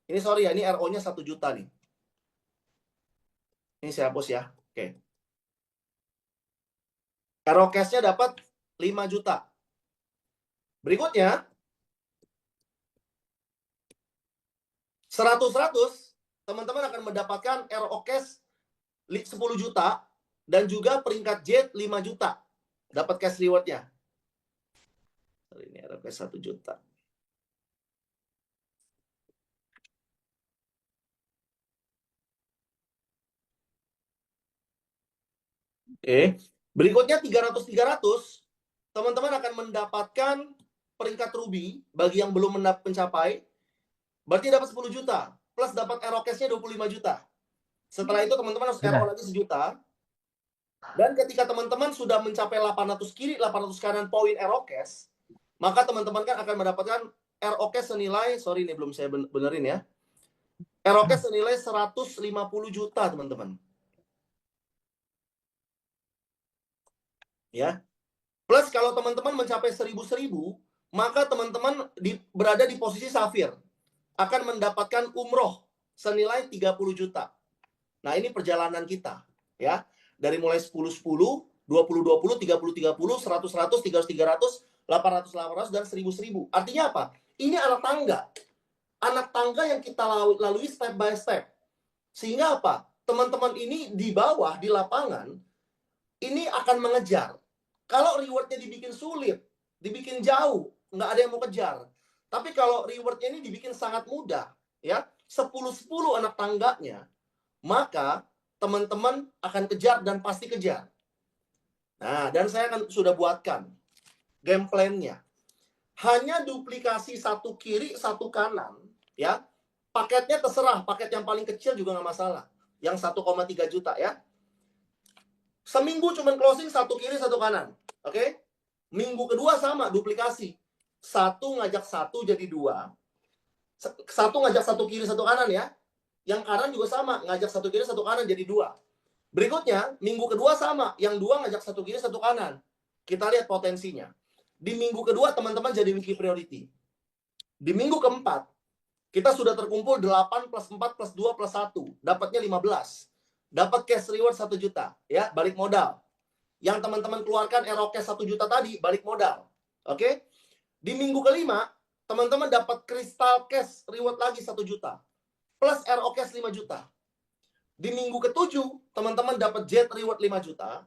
Ini sorry ya, ini RO-nya 1 juta nih. Ini saya hapus ya. Oke. RO cash-nya dapat 5 juta. Berikutnya, 100-100, teman-teman akan mendapatkan RO cash 10 juta dan juga peringkat jet 5 juta. Dapat cash reward-nya. Ini RO cash 1 juta. Oke. Berikutnya 300-300, teman-teman akan mendapatkan peringkat ruby bagi yang belum mencapai. Berarti dapat 10 juta plus dapat RO cash-nya 25 juta. Setelah itu teman-teman harus Sudah. RO lagi 1 juta. Dan ketika teman-teman sudah mencapai 800 kiri, 800 kanan poin RO cash, maka teman-teman kan akan mendapatkan RO cash senilai, sorry ini belum saya benerin ya. RO cash senilai 150 juta, teman-teman. Ya. Plus kalau teman-teman mencapai 1000, maka teman-teman berada di posisi safir. Akan mendapatkan umroh senilai 30 juta. Nah, ini perjalanan kita, ya. Dari mulai 10-10, 20-20, 30-30, 100-100, 300-300, 800-800, dan 1000-1000. Artinya apa? Ini anak tangga. Anak tangga yang kita lalui step by step. Sehingga apa? Teman-teman ini di bawah, di lapangan, ini akan mengejar. Kalau rewardnya dibikin sulit, dibikin jauh, nggak ada yang mau kejar. Tapi kalau rewardnya ini dibikin sangat mudah, ya, 10-10 anak tangganya, maka teman-teman akan kejar dan pasti kejar. Nah, dan saya akan sudah buatkan game plan-nya. Hanya duplikasi 1 kiri, 1 kanan, ya. Paketnya terserah, paket yang paling kecil juga nggak masalah. Yang 1,3 juta, ya. Seminggu cuma closing 1 kiri, 1 kanan. Oke? Minggu kedua sama, duplikasi. 1 ngajak 1 jadi 2. 1 ngajak 1 kiri, 1 kanan, ya. Yang kanan juga sama, ngajak 1 kiri, 1 kanan jadi 2. Berikutnya, minggu kedua sama, yang 2 ngajak 1 kiri, 1 kanan. Kita lihat potensinya. Di minggu kedua, teman-teman jadi wiki priority. Di minggu keempat, kita sudah terkumpul 8 plus 4 plus 2 plus 1. Dapatnya 15. Dapat cash reward 1 juta. Ya, balik modal. Yang teman-teman keluarkan RO cash 1 juta tadi, balik modal. Oke? Di minggu kelima, teman-teman dapat crystal cash reward lagi 1 juta. Plus RO cash 5 juta. Di minggu ke-7, teman-teman dapat jet reward 5 juta.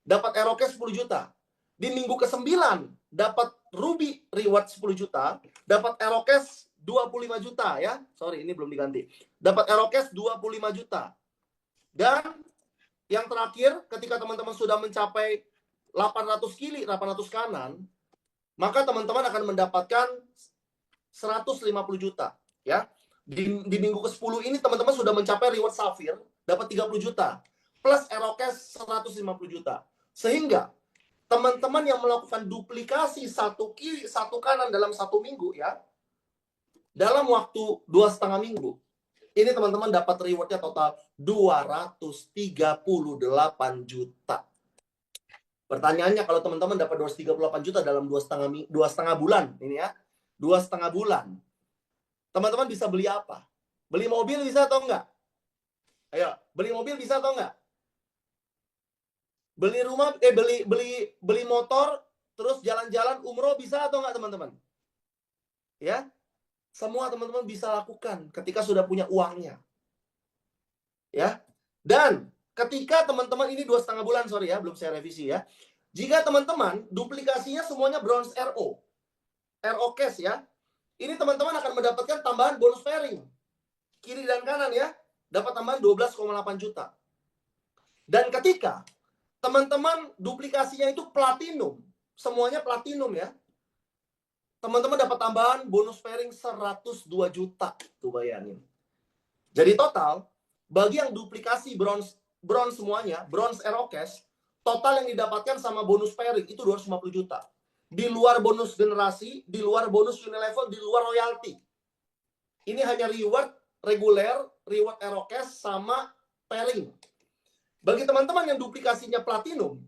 Dapat RO cash 10 juta. Di minggu ke-9, dapat ruby reward 10 juta. Dapat RO cash 25 juta, ya. Sorry, ini belum diganti. Dapat RO cash 25 juta. Dan yang terakhir, ketika teman-teman sudah mencapai 800 kiri, 800 kanan, maka teman-teman akan mendapatkan 150 juta, ya. Di minggu ke-10 ini teman-teman sudah mencapai reward safir, dapat 30 juta. Plus RO cash 150 juta. Sehingga teman-teman yang melakukan duplikasi 1 kiri, 1 kanan dalam 1 minggu, ya, dalam waktu 2,5 minggu, ini teman-teman dapat rewardnya total 238 juta. Pertanyaannya, kalau teman-teman dapat 238 juta dalam 2,5 bulan, ini ya, 2,5 bulan, teman-teman bisa beli apa? Beli mobil bisa atau enggak? Ayo, beli mobil bisa atau enggak? Beli rumah, beli motor, terus jalan-jalan umroh bisa atau enggak, teman-teman? Ya, semua teman-teman bisa lakukan ketika sudah punya uangnya. Ya, dan ketika teman-teman ini 2,5 bulan, sorry ya, belum saya revisi ya. Jika teman-teman duplikasinya semuanya bronze RO cash, ya, ini teman-teman akan mendapatkan tambahan bonus pairing kiri dan kanan, ya, dapat tambahan 12,8 juta. Dan ketika teman-teman duplikasinya itu platinum, semuanya platinum, ya, teman-teman dapat tambahan bonus pairing 102 juta. Tuh bayangin. Jadi total, bagi yang duplikasi bronze semuanya, bronze RO cash, total yang didapatkan sama bonus pairing itu 250 juta. Di luar bonus generasi, di luar bonus unilevel, di luar royalti. Ini hanya reward reguler, reward RO cash, sama pairing. Bagi teman-teman yang duplikasinya platinum,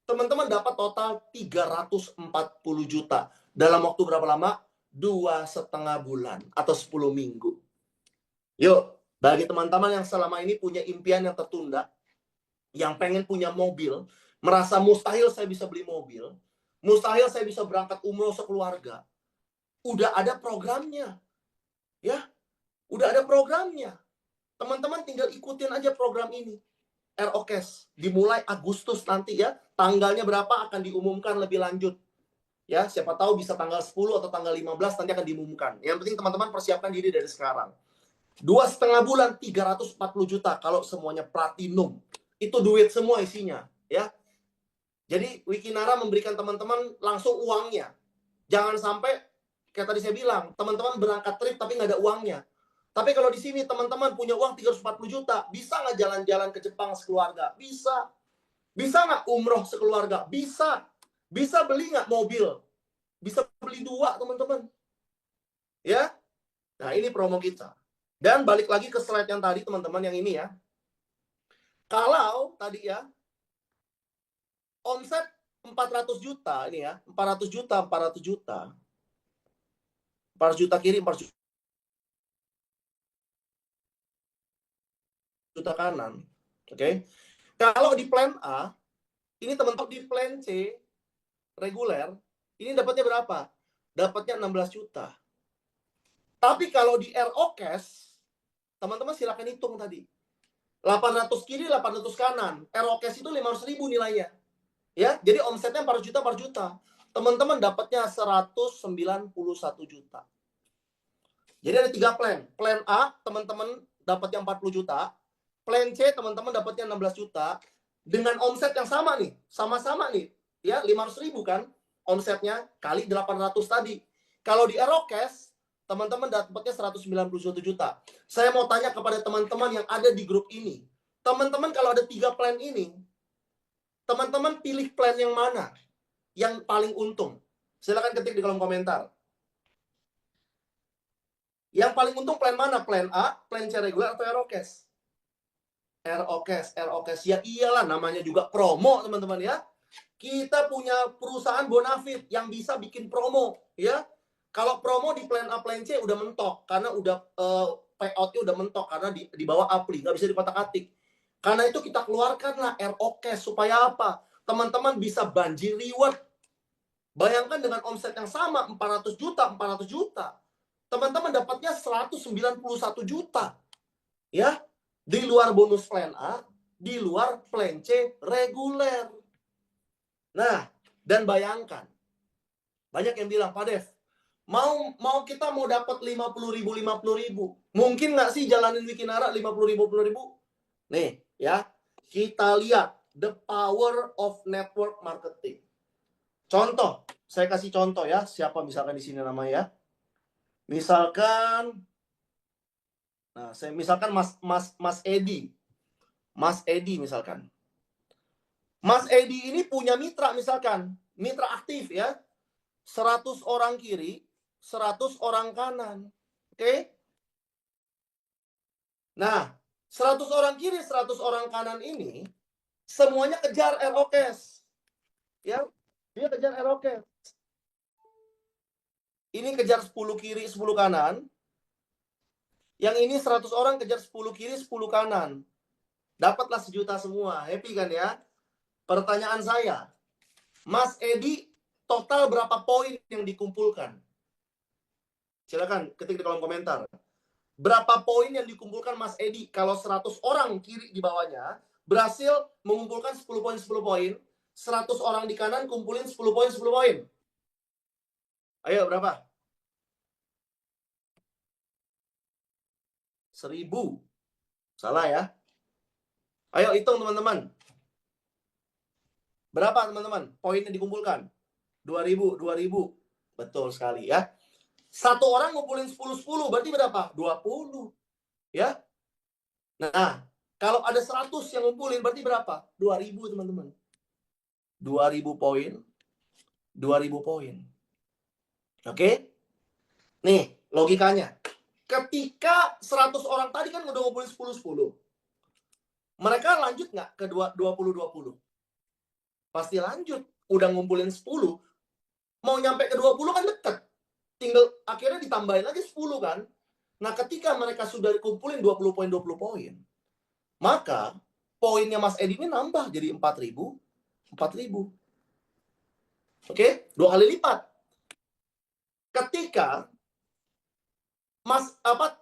teman-teman dapat total 340 juta. Dalam waktu berapa lama? 2,5 bulan atau 10 minggu. Yuk, bagi teman-teman yang selama ini punya impian yang tertunda, yang pengen punya mobil, merasa mustahil saya bisa beli mobil, mustahil saya bisa berangkat umroh sekeluarga, udah ada programnya. Ya, udah ada programnya. Teman-teman tinggal ikutin aja program ini. RO cash dimulai Agustus nanti, ya. Tanggalnya berapa akan diumumkan lebih lanjut. Ya, siapa tahu bisa tanggal 10 atau tanggal 15 nanti akan diumumkan. Yang penting teman-teman persiapkan diri dari sekarang. 2,5 bulan 340 juta kalau semuanya platinum. Itu duit semua isinya, ya. Jadi Wikinara memberikan teman-teman langsung uangnya. Jangan sampai kayak tadi saya bilang, teman-teman berangkat trip tapi nggak ada uangnya. Tapi kalau di sini teman-teman punya uang 340 juta, bisa nggak jalan-jalan ke Jepang sekeluarga? Bisa. Bisa nggak umroh sekeluarga? Bisa. Bisa beli nggak mobil? Bisa beli 2, teman-teman. Ya. Nah, ini promo kita. Dan balik lagi ke slide yang tadi, teman-teman, yang ini ya. Kalau tadi ya, omset 400 juta ini ya, 400 juta, 400 juta. 400 juta kiri, 400 juta kanan. Oke. Kalau di plan A, ini teman-teman di plan C reguler, ini dapatnya berapa? Dapatnya 16 juta. Tapi kalau di RO Cash, teman-teman silakan hitung tadi. 800 kiri, 800 kanan. RO Cash itu 500.000 nilainya. Ya, jadi omsetnya 400 juta, 400 juta. Teman-teman dapatnya 191 juta. Jadi ada 3 plan. Plan A, teman-teman dapatnya 40 juta. Plan C, teman-teman dapatnya 16 juta. Dengan omset yang sama nih. Sama-sama nih. Ya, 500.000 kan. Omsetnya kali 800 tadi. Kalau di Aerocash, teman-teman dapatnya 191 juta. Saya mau tanya kepada teman-teman yang ada di grup ini. Teman-teman kalau ada 3 plan ini, teman-teman pilih plan yang mana? Yang paling untung. Silakan ketik di kolom komentar. Yang paling untung plan mana? Plan A, plan C reguler, atau Aerocash? Aerocash. Ya iyalah, namanya juga promo, teman-teman ya. Kita punya perusahaan Bonafit yang bisa bikin promo, ya. Kalau promo di plan A, plan C udah mentok, karena udah payout-nya udah mentok, karena di bawah Apli, nggak bisa dikotak-atik. Karena itu kita keluarkanlah Aerocash, supaya apa? Teman-teman bisa banjir reward. Bayangkan dengan omset yang sama, 400 juta, 400 juta. Teman-teman dapatnya 191 juta. Ya, di luar bonus plan A, di luar plan C reguler. Nah, dan bayangkan, banyak yang bilang, Pak Dev, mau kita mau dapat 50.000. Mungkin nggak sih jalanin Wikinara 50.000? Nih, ya, kita lihat the power of network marketing. Contoh, saya kasih contoh ya, siapa misalkan di sini namanya ya. Misalkan, nah, misalkan Mas Edi. Mas Edi misalkan. Mas Edi ini punya mitra misalkan. Mitra aktif ya. 100 orang kiri, 100 orang kanan. Oke? Nah, 100 orang kiri, 100 orang kanan ini semuanya kejar Aerocash. Ya, dia kejar Aerocash. Ini kejar 10 kiri, 10 kanan. Yang ini 100 orang kejar 10 kiri, 10 kanan. Dapatlah 1 juta semua. Happy kan ya? Pertanyaan saya, Mas Edi total berapa poin yang dikumpulkan? Silakan ketik di kolom komentar. Berapa poin yang dikumpulkan Mas Edi kalau 100 orang kiri di bawahnya berhasil mengumpulkan 10 poin 10 poin, 100 orang di kanan kumpulin 10 poin 10 poin. Ayo berapa? 1.000. Salah ya. Ayo hitung teman-teman. Berapa teman-teman poin yang dikumpulkan? 2.000. Betul sekali ya. 1 orang ngumpulin 10 berarti berapa? 20. Ya. Nah, kalau ada 100 yang ngumpulin berarti berapa? 2.000 teman-teman. 2.000 poin. 2.000 poin. Oke? Nih, logikanya. Ketika 100 orang tadi kan udah ngumpulin 10. Mereka lanjut nggak ke 20? Pasti lanjut. Udah ngumpulin 10. Mau nyampe ke 20 kan deket. Tinggal akhirnya ditambahin lagi 10 kan. Nah, ketika mereka sudah kumpulin 20 poin, maka poinnya Mas Edi ini nambah jadi 4.000. Oke? 2 kali lipat. Ketika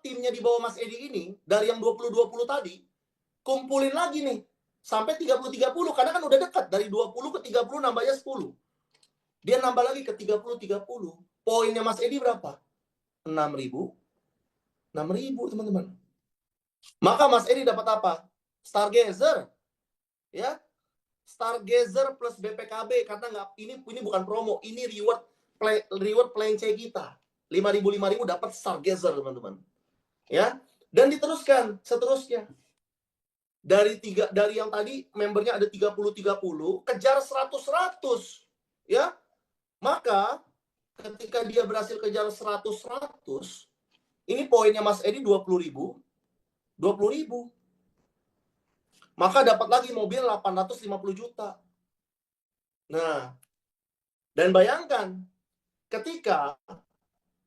timnya di bawah Mas Edi ini, dari yang 20 tadi, kumpulin lagi nih. Sampai 30 karena kan udah dekat. Dari 20 ke 30 nambahnya 10. Dia nambah lagi ke 30. Poinnya Mas Edi berapa? 6.000, teman-teman. Maka Mas Edi dapat apa? Stargazer. Ya. Stargazer plus BPKB karena ini bukan promo, ini reward plan C kita. 5.000 dapat Stargazer, teman-teman. ya. Dan diteruskan seterusnya. Dari yang tadi membernya ada 30-30, kejar 100-100, ya. Maka ketika dia berhasil kejar 100-100, ini poinnya Mas Edi 20.000. Maka dapat lagi mobil 850 juta. Nah, dan bayangkan ketika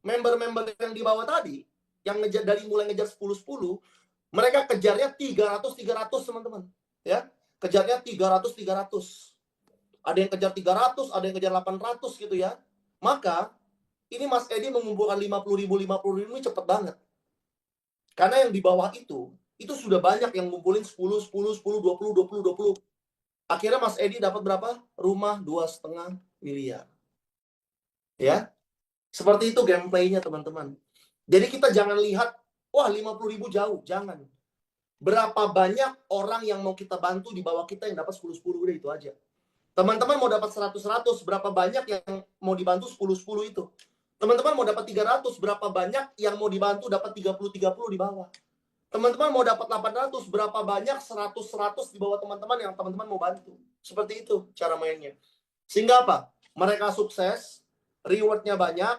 member-member yang di bawah tadi, yang ngejar dari mulai ngejar 10-10, mereka kejarnya 300-300, teman-teman. Ya, kejarnya 300-300. Ada yang kejar 300, ada yang kejar 800 gitu ya. Maka ini Mas Edi mengumpulkan 50.000 ini cepet banget. Karena yang di bawah itu sudah banyak yang ngumpulin 10, 10, 10, 20, 20, 20. Akhirnya Mas Edi dapat berapa? Rumah 2,5 miliar. Ya. Seperti itu gameplaynya, teman-teman. Jadi kita jangan lihat, wah 50.000 jauh. Jangan. Berapa banyak orang yang mau kita bantu di bawah kita yang dapat 10-10, udah itu aja. Teman-teman mau dapat 100-100, berapa banyak yang mau dibantu 10-10 itu? Teman-teman mau dapat 300, berapa banyak yang mau dibantu dapat 30-30 di bawah? Teman-teman mau dapat 800, berapa banyak 100-100 di bawah teman-teman yang teman-teman mau bantu? Seperti itu cara mainnya. Sehingga apa? Mereka sukses, rewardnya banyak,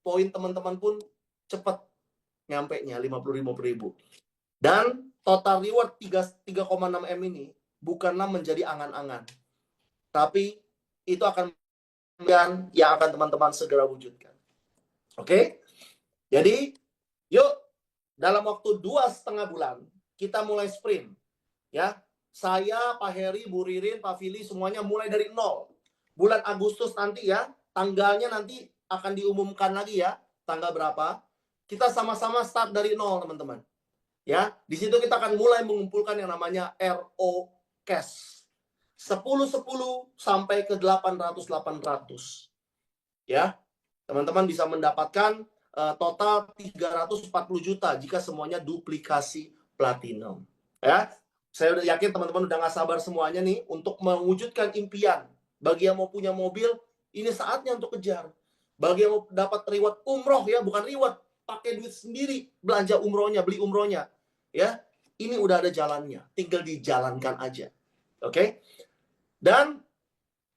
poin teman-teman pun cepat nyampe-nya 50.000. Dan total reward 3,6 M ini bukanlah menjadi angan-angan. Tapi itu akan yang akan teman-teman segera wujudkan. Oke? Jadi, yuk dalam waktu 2,5 bulan kita mulai sprint. Ya, saya, Pak Heri, Bu Ririn, Pak Fili semuanya mulai dari nol. Bulan Agustus nanti ya, tanggalnya nanti akan diumumkan lagi ya, tanggal berapa. Kita sama-sama start dari nol, teman-teman. Ya, di situ kita akan mulai mengumpulkan yang namanya RO Cash. 10-10 sampai ke 800-800. Ya, teman-teman bisa mendapatkan total 340 juta jika semuanya duplikasi platinum. Ya, saya udah yakin teman-teman udah gak sabar semuanya nih untuk mewujudkan impian. Bagi yang mau punya mobil, ini saatnya untuk kejar. Bagi yang mau dapat reward umroh ya, bukan reward, pakai duit sendiri, belanja umrohnya, beli umrohnya. Ya, ini udah ada jalannya, tinggal dijalankan aja. Oke? Dan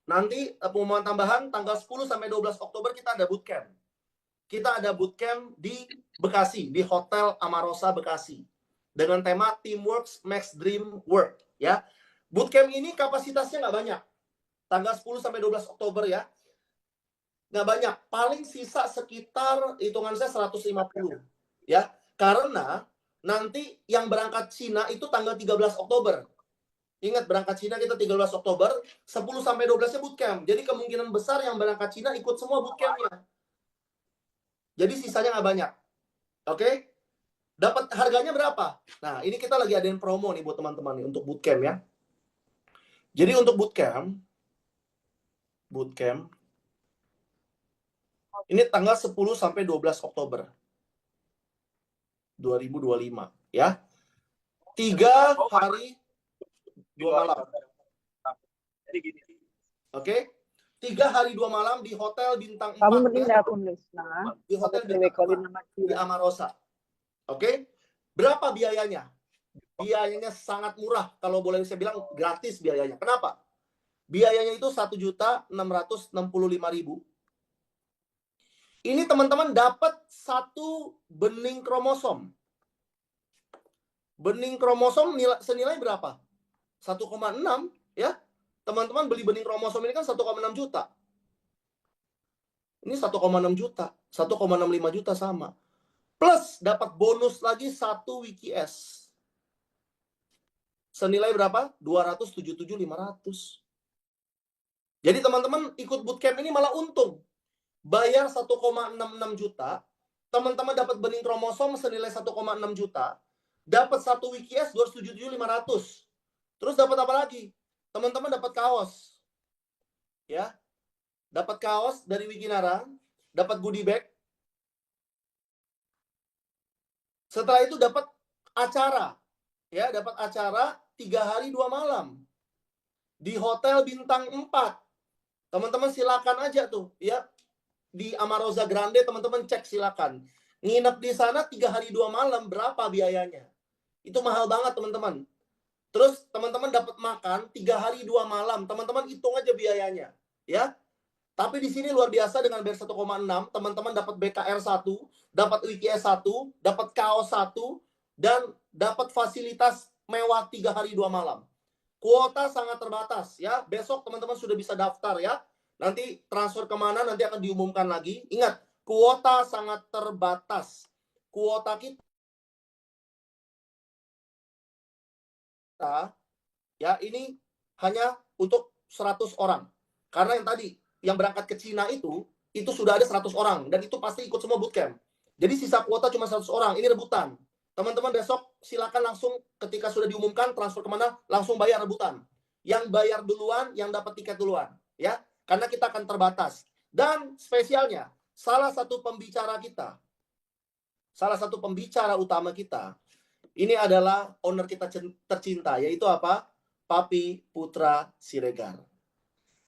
nanti pengumuman tambahan tanggal 10 sampai 12 Oktober kita ada bootcamp. Kita ada bootcamp di Bekasi, di Hotel Amarosa Bekasi. Dengan tema Teamworks Makes Dream Work. Ya. Bootcamp ini kapasitasnya nggak banyak. Tanggal 10 sampai 12 Oktober ya. Nggak banyak. Paling sisa sekitar, hitungan saya 150. Ya. Karena nanti yang berangkat Cina itu tanggal 13 Oktober. Ingat, berangkat Cina kita 13 Oktober, 10 sampai 12-nya bootcamp. Jadi kemungkinan besar yang berangkat Cina ikut semua bootcamp-nya. Jadi sisanya nggak banyak. Oke? Dapat harganya berapa? Nah, ini kita lagi adain promo nih buat teman-teman nih untuk bootcamp ya. Jadi untuk bootcamp ini tanggal 10 sampai 12 Oktober 2025 ya. 3 hari 2 malam. Oke? 3 hari 2 malam di Hotel Bintang 4 ya. Di Hotel Bintang 4 di Amarosa. Oke? Berapa biayanya? Biayanya sangat murah. Kalau boleh saya bilang gratis biayanya. Kenapa? Biayanya itu 1.665.000. Ini teman-teman dapat 1 bening kromosom. Bening kromosom senilai berapa? 1,6 ya. Teman-teman beli bening kromosom ini kan 1,6 juta. Ini 1,6 juta. 1,65 juta sama. Plus dapat bonus lagi 1 WikiS. Senilai berapa? 277.500. Jadi teman-teman ikut bootcamp ini malah untung. Bayar 1,66 juta. Teman-teman dapat bening kromosom senilai 1,6 juta. Dapat 1 WikiS 277.500. Terus dapat apa lagi? Teman-teman dapat kaos. Ya. Dapat kaos dari Wikinara, dapat goodie bag. Setelah itu dapat acara. Ya, dapat acara 3 hari 2 malam. Di Hotel Bintang 4. Teman-teman silakan aja tuh, ya. Di Amarosa Grande teman-teman cek silakan. Nginep di sana 3 hari 2 malam, berapa biayanya? Itu mahal banget, teman-teman. Terus teman-teman dapat makan 3 hari 2 malam, teman-teman hitung aja biayanya, ya. Tapi di sini luar biasa dengan bayar 1,6, teman-teman dapat BKR 1, dapat UKS 1, dapat kaos 1, dan dapat fasilitas mewah 3 hari 2 malam. Kuota sangat terbatas ya. Besok teman-teman sudah bisa daftar ya. Nanti transfer kemana nanti akan diumumkan lagi. Ingat, kuota sangat terbatas. Kuota kita ya ini hanya untuk 100 orang. Karena yang tadi yang berangkat ke Cina itu sudah ada 100 orang dan itu pasti ikut semua bootcamp. Jadi sisa kuota cuma 100 orang. Ini rebutan. Teman-teman besok silakan langsung ketika sudah diumumkan transfer kemana langsung bayar rebutan. Yang bayar duluan, yang dapat tiket duluan, ya. Karena kita akan terbatas. Dan spesialnya, salah satu pembicara utama kita, ini adalah owner kita tercinta, yaitu apa? Papi Putra Siregar.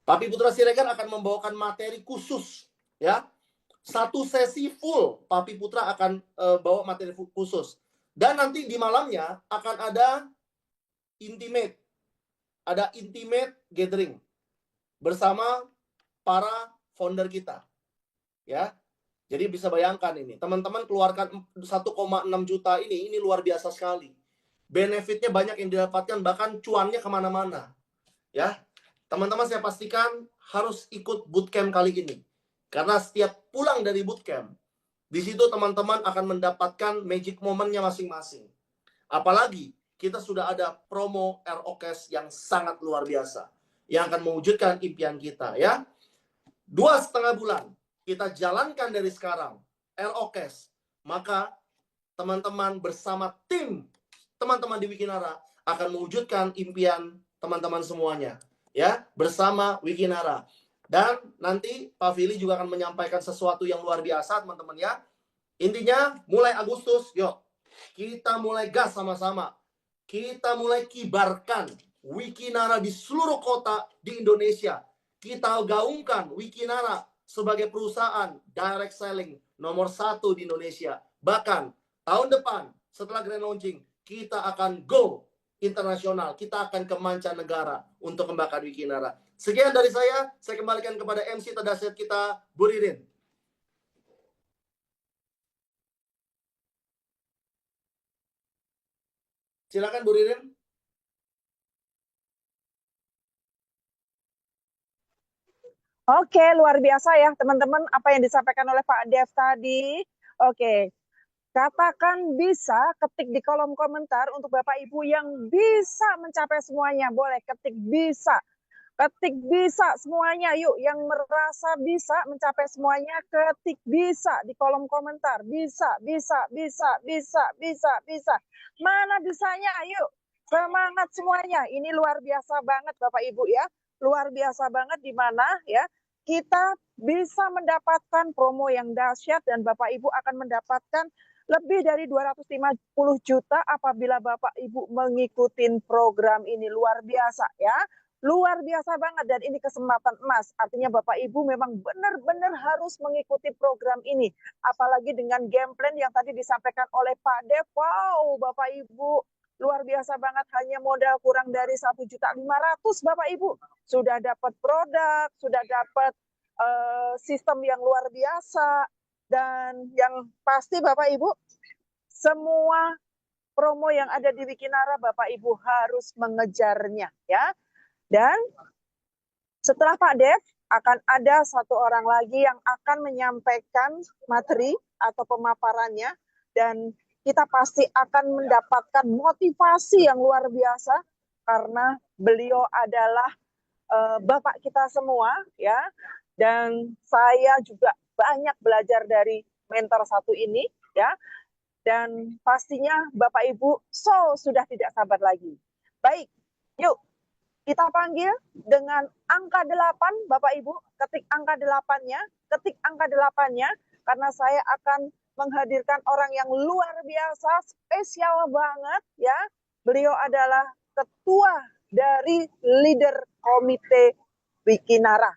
Papi Putra Siregar akan membawakan materi khusus, ya. Satu sesi full, Papi Putra akan bawa materi khusus. Dan nanti di malamnya akan ada intimate gathering bersama para founder kita, ya. Jadi bisa bayangkan ini, teman-teman keluarkan 1,6 juta ini luar biasa sekali. Benefitnya banyak yang didapatkan, bahkan cuannya kemana-mana, ya. Teman-teman saya pastikan harus ikut bootcamp kali ini. Karena setiap pulang dari bootcamp, di situ teman-teman akan mendapatkan magic momennya masing-masing. Apalagi kita sudah ada promo ROKES yang sangat luar biasa. Yang akan mewujudkan impian kita, ya. 2,5 bulan kita jalankan dari sekarang ROKES. Maka teman-teman bersama tim teman-teman di Wikinara akan mewujudkan impian teman-teman semuanya, ya, bersama Wikinara. Dan nanti Pak Fili juga akan menyampaikan sesuatu yang luar biasa, teman-teman, ya. Intinya mulai Agustus, yuk kita mulai gas sama-sama. Kita mulai kibarkan Wikinara di seluruh kota di Indonesia. Kita gaungkan Wikinara sebagai perusahaan direct selling nomor 1 di Indonesia. Bahkan tahun depan setelah grand launching kita akan go internasional. Kita akan ke mancanegara untuk kembangkan Wikinara. Sekian dari saya kembalikan kepada MC terdahsyat kita, Bu Ririn. Silakan Bu Ririn. Oke, luar biasa ya teman-teman apa yang disampaikan oleh Pak Dev tadi. Oke, katakan bisa, ketik di kolom komentar untuk Bapak Ibu yang bisa mencapai semuanya. Boleh ketik bisa. Ketik bisa semuanya, yuk. Yang merasa bisa mencapai semuanya, ketik bisa di kolom komentar. Bisa, bisa, bisa, bisa, bisa, bisa. Mana bisanya, yuk. Semangat semuanya. Ini luar biasa banget Bapak Ibu ya. Luar biasa banget di mana ya kita bisa mendapatkan promo yang dahsyat dan Bapak Ibu akan mendapatkan lebih dari 250 juta apabila Bapak Ibu mengikuti program ini. Luar biasa ya. Luar biasa banget dan ini kesempatan emas. Artinya Bapak Ibu memang benar-benar harus mengikuti program ini. Apalagi dengan game plan yang tadi disampaikan oleh Pak Dev. Wow, Bapak Ibu luar biasa banget, hanya modal kurang dari 1.500.000 Bapak Ibu. Sudah dapat produk, sudah dapat sistem yang luar biasa. Dan yang pasti Bapak Ibu, semua promo yang ada di Wikinara Bapak Ibu harus mengejarnya ya. Dan setelah Pak Dev akan ada satu orang lagi yang akan menyampaikan materi atau pemaparannya dan kita pasti akan mendapatkan motivasi yang luar biasa karena beliau adalah Bapak kita semua ya. Dan saya juga banyak belajar dari mentor satu ini ya. Dan pastinya Bapak Ibu sudah tidak sabar lagi. Baik, yuk kita panggil dengan angka 8, Bapak Ibu, ketik angka 8-nya, karena saya akan menghadirkan orang yang luar biasa, spesial banget ya. Beliau adalah ketua dari leader komite Wikinara.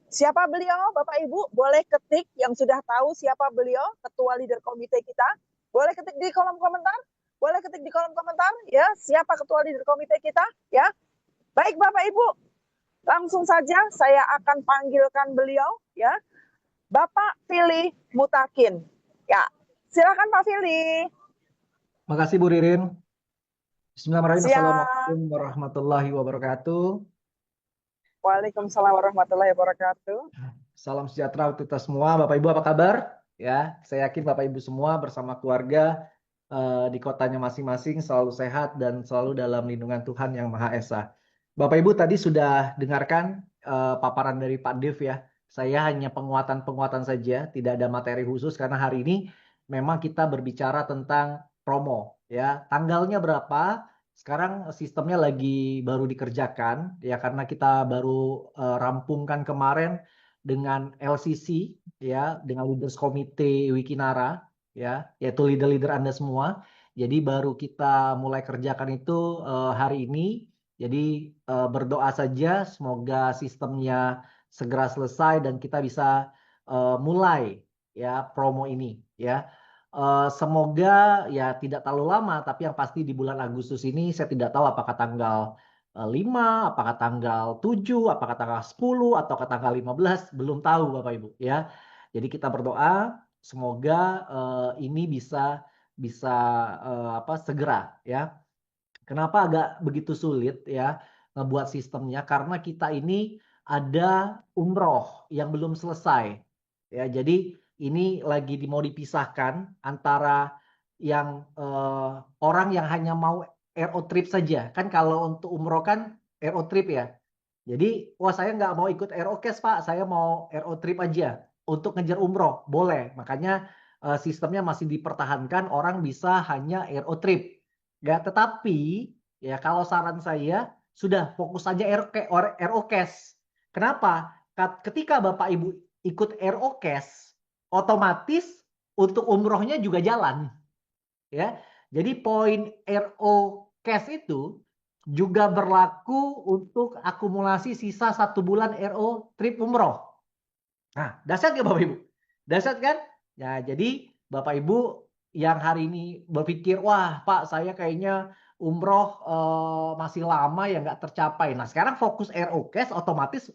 Siapa beliau, Bapak Ibu? Boleh ketik yang sudah tahu siapa beliau, ketua leader komite kita. Boleh ketik di kolom komentar. Boleh ketik di kolom komentar, ya. Siapa ketua leader komite kita, ya. Baik, Bapak Ibu. Langsung saja saya akan panggilkan beliau, ya. Bapak Fili Mutakin. Ya, silakan Pak Fili. Makasih Bu Ririn. Bismillahirrahmanirrahim. Siap. Assalamualaikum warahmatullahi wabarakatuh. Waalaikumsalam warahmatullahi wabarakatuh. Salam sejahtera untuk kita semua. Bapak Ibu apa kabar? Ya, saya yakin Bapak Ibu semua bersama keluarga di kotanya masing-masing selalu sehat dan selalu dalam lindungan Tuhan Yang Maha Esa. Bapak Ibu tadi sudah dengarkan paparan dari Pak Dev ya. Saya hanya penguatan-penguatan saja, tidak ada materi khusus karena hari ini memang kita berbicara tentang promo ya. Tanggalnya berapa? Sekarang sistemnya lagi baru dikerjakan ya karena kita baru rampungkan kemarin dengan LCC ya, dengan Leaders Komite Wikinara ya, yaitu leader-leader Anda semua. Jadi baru kita mulai kerjakan itu hari ini. Jadi berdoa saja semoga sistemnya segera selesai dan kita bisa mulai ya promo ini ya. Semoga ya tidak terlalu lama, tapi yang pasti di bulan Agustus ini saya tidak tahu apakah tanggal 5, apakah tanggal 7, apakah tanggal 10, atau tanggal 15, belum tahu Bapak Ibu ya. Jadi kita berdoa semoga ini bisa segera ya. Kenapa agak begitu sulit ya ngebuat sistemnya? Karena kita ini ada umroh yang belum selesai. Ya, jadi ini lagi mau dipisahkan antara yang orang yang hanya mau RO trip saja. Kan kalau untuk umroh kan RO trip ya. Jadi, wah saya nggak mau ikut RO Cash Pak, saya mau RO trip aja untuk ngejar umroh. Boleh, makanya sistemnya masih dipertahankan, orang bisa hanya RO trip. Ya, tetapi ya kalau saran saya sudah fokus saja RO Cash. Kenapa? Ketika Bapak Ibu ikut RO Cash, otomatis untuk umrohnya juga jalan. Ya, jadi poin RO Cash itu juga berlaku untuk akumulasi sisa 1 bulan RO trip umroh. Nah, dahsyat ya Bapak Ibu? Dahsyat kan? Ya, jadi Bapak Ibu yang hari ini berpikir, wah Pak saya kayaknya umroh masih lama ya nggak tercapai. Nah sekarang fokus RO Cash otomatis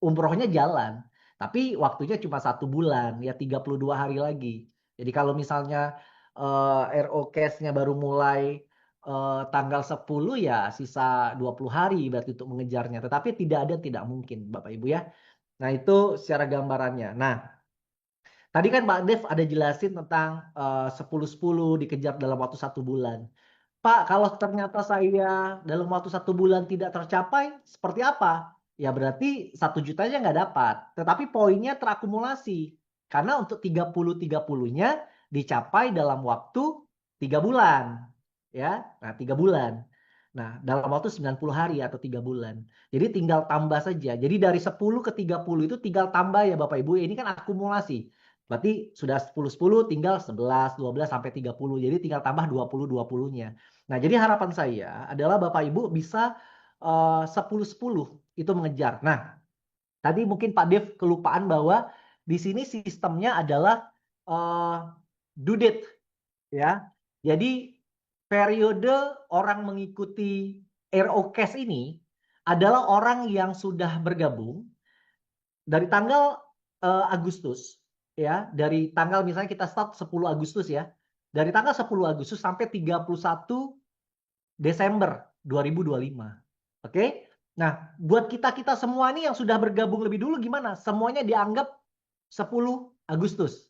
umrohnya jalan. Tapi waktunya cuma 1 bulan, ya 32 hari lagi. Jadi kalau misalnya RO Cash-nya baru mulai tanggal 10 ya sisa 20 hari berarti untuk mengejarnya. Tetapi tidak mungkin Bapak Ibu ya. Nah itu secara gambarannya. Nah tadi kan Pak Dev ada jelasin tentang 10-10 dikejar dalam waktu 1 bulan. Pak, kalau ternyata saya dalam waktu 1 bulan tidak tercapai, seperti apa? Ya berarti 1 jutanya nggak dapat. Tetapi poinnya terakumulasi. Karena untuk 30-30-nya dicapai dalam waktu 3 bulan. Ya, nah 3 bulan. Nah, dalam waktu 90 hari atau 3 bulan. Jadi tinggal tambah saja. Jadi dari 10 ke 30 itu tinggal tambah ya Bapak Ibu. Ini kan akumulasi. Berarti sudah 10-10 tinggal 11, 12 sampai 30. Jadi tinggal tambah 20-20-nya. Nah, jadi harapan saya adalah Bapak Ibu bisa 10-10 itu mengejar. Nah, tadi mungkin Pak Dev kelupaan bahwa di sini sistemnya adalah due date ya. Jadi periode orang mengikuti RO Cash ini adalah orang yang sudah bergabung dari tanggal Agustus ya, dari tanggal misalnya kita start 10 Agustus ya. Dari tanggal 10 Agustus sampai 31 Desember 2025. Oke? Nah, buat kita-kita semua ini yang sudah bergabung lebih dulu gimana? Semuanya dianggap 10 Agustus.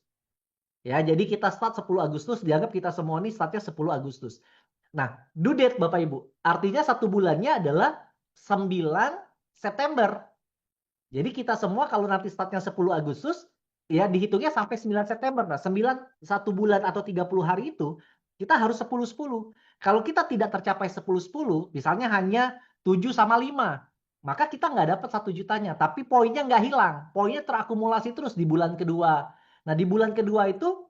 Ya, jadi kita start 10 Agustus, dianggap kita semua ini startnya 10 Agustus. Nah, due date Bapak Ibu. Artinya 1 bulannya adalah 9 September. Jadi kita semua kalau nanti startnya 10 Agustus, ya dihitungnya sampai 9 September. Nah, 1 bulan atau 30 hari itu, kita harus 10-10. Kalau kita tidak tercapai 10-10, misalnya hanya 7 sama 5, maka kita nggak dapat 1 jutanya. Tapi poinnya nggak hilang. Poinnya terakumulasi terus di bulan kedua. Nah, di bulan kedua itu,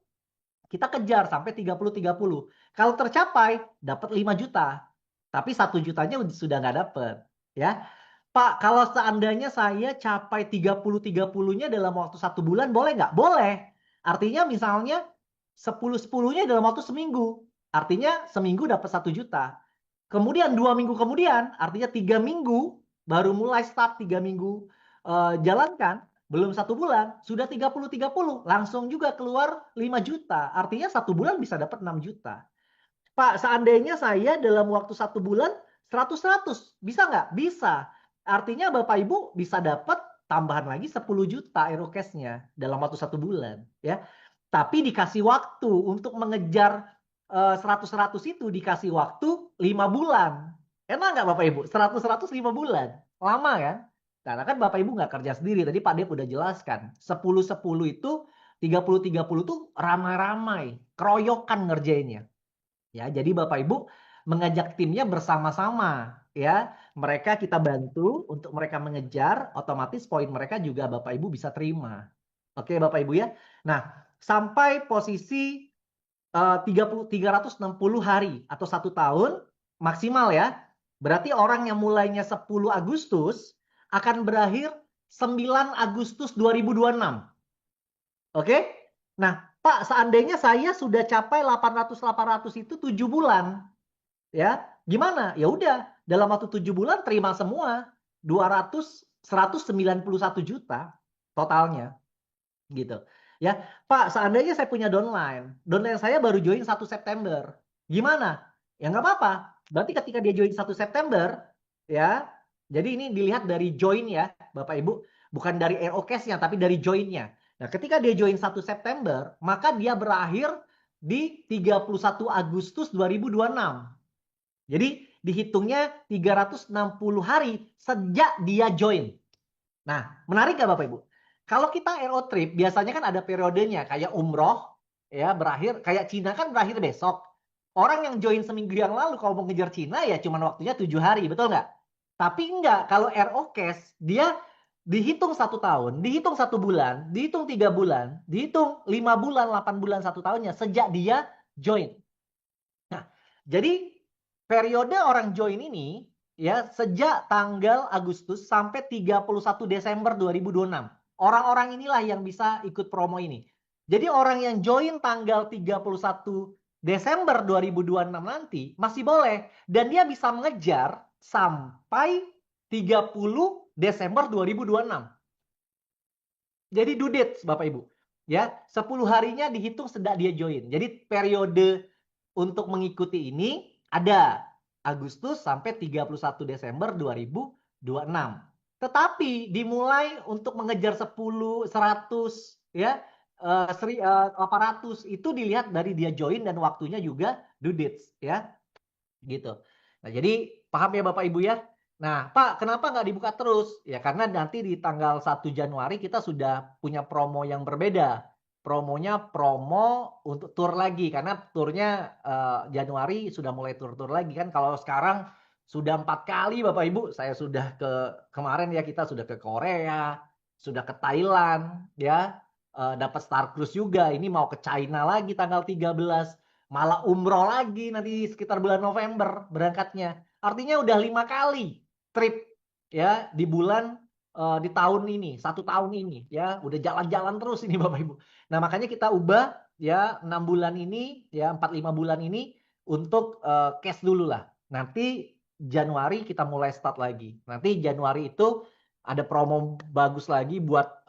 kita kejar sampai 30-30. Kalau tercapai, dapat 5 juta. Tapi 1 jutanya sudah nggak dapat. Ya. Pak, kalau seandainya saya capai 30-30-nya dalam waktu 1 bulan, boleh nggak? Boleh. Artinya misalnya 10-10-nya dalam waktu seminggu. Artinya seminggu dapat 1 juta. Kemudian 2 minggu kemudian, artinya 3 minggu, baru mulai start 3 minggu jalankan, belum 1 bulan, sudah 30-30, langsung juga keluar 5 juta. Artinya 1 bulan bisa dapat 6 juta. Pak, seandainya saya dalam waktu 1 bulan 100-100, bisa nggak? Bisa. Artinya Bapak Ibu bisa dapat tambahan lagi 10 juta Aerocast-nya dalam waktu 1 bulan, ya. Tapi dikasih waktu untuk mengejar 100-100 itu dikasih waktu 5 bulan. Enak nggak Bapak Ibu? 100-100 5 bulan. Lama kan? Karena kan Bapak Ibu nggak kerja sendiri. Tadi Pak Dep udah jelaskan. 10-10 itu 30-30 tuh ramai-ramai. Keroyokan ngerjainnya. Ya, jadi Bapak Ibu mengajak timnya bersama-sama, ya. Mereka kita bantu untuk mereka mengejar, otomatis poin mereka juga Bapak Ibu bisa terima. Oke, Bapak Ibu ya. Nah, sampai posisi 360 hari atau 1 tahun maksimal ya. Berarti orang yang mulainya 10 Agustus akan berakhir 9 Agustus 2026. Oke? Nah, Pak, seandainya saya sudah capai 800 itu 7 bulan, ya, gimana? Ya udah, dalam waktu 7 bulan terima semua 191 juta totalnya, gitu. Ya, Pak, seandainya saya punya downline saya baru join 1 September, gimana? Ya nggak apa-apa. Berarti ketika dia join 1 September, ya, jadi ini dilihat dari join ya, Bapak Ibu, bukan dari Aerocast-nya, tapi dari join-nya. Nah, ketika dia join 1 September, maka dia berakhir di 31 Agustus 2026. Jadi dihitungnya 360 hari sejak dia join. Nah, menarik nggak Bapak Ibu? Kalau kita RO trip, biasanya kan ada periodenya, kayak umroh, ya berakhir, kayak Cina kan berakhir besok. Orang yang join seminggu yang lalu, kalau mau ngejar Cina, ya cuma waktunya 7 hari, betul nggak? Tapi enggak, kalau RO Cash, dia dihitung 1 tahun, dihitung 1 bulan, dihitung 3 bulan, dihitung 5 bulan, 8 bulan, 1 tahunnya, sejak dia join. Nah, jadi periode orang join ini, ya, sejak tanggal Agustus sampai 31 Desember 2026. Orang-orang inilah yang bisa ikut promo ini. Jadi orang yang join tanggal 31 Desember 2026 nanti masih boleh. Dan dia bisa mengejar sampai 30 Desember 2026. Jadi due date, Bapak Ibu. Ya, 10 harinya dihitung sejak dia join. Jadi periode untuk mengikuti ini ada Agustus sampai 31 Desember 2026. Tetapi dimulai untuk mengejar 10, 100, ya, 800 itu dilihat dari dia join dan waktunya juga due dates, ya. Gitu. Nah, jadi paham ya Bapak Ibu ya? Nah, Pak, kenapa nggak dibuka terus? Ya karena nanti di tanggal 1 Januari kita sudah punya promo yang berbeda. Promonya promo untuk tour lagi, karena turnya Januari sudah mulai tur-tur lagi kan. Kalau sekarang sudah 4 kali Bapak Ibu, saya sudah kemarin ya, kita sudah ke Korea, sudah ke Thailand, ya, dapat Star Cruise juga. Ini mau ke China lagi tanggal 13. Malah umroh lagi nanti sekitar bulan November berangkatnya. Artinya udah 5 kali trip ya di bulan di tahun ini, 1 tahun ini ya, udah jalan-jalan terus ini Bapak Ibu. Nah, makanya kita ubah ya 6 bulan ini ya, 4-5 bulan ini untuk cash dulu lah. Nanti Januari kita mulai start lagi. Nanti Januari itu ada promo bagus lagi buat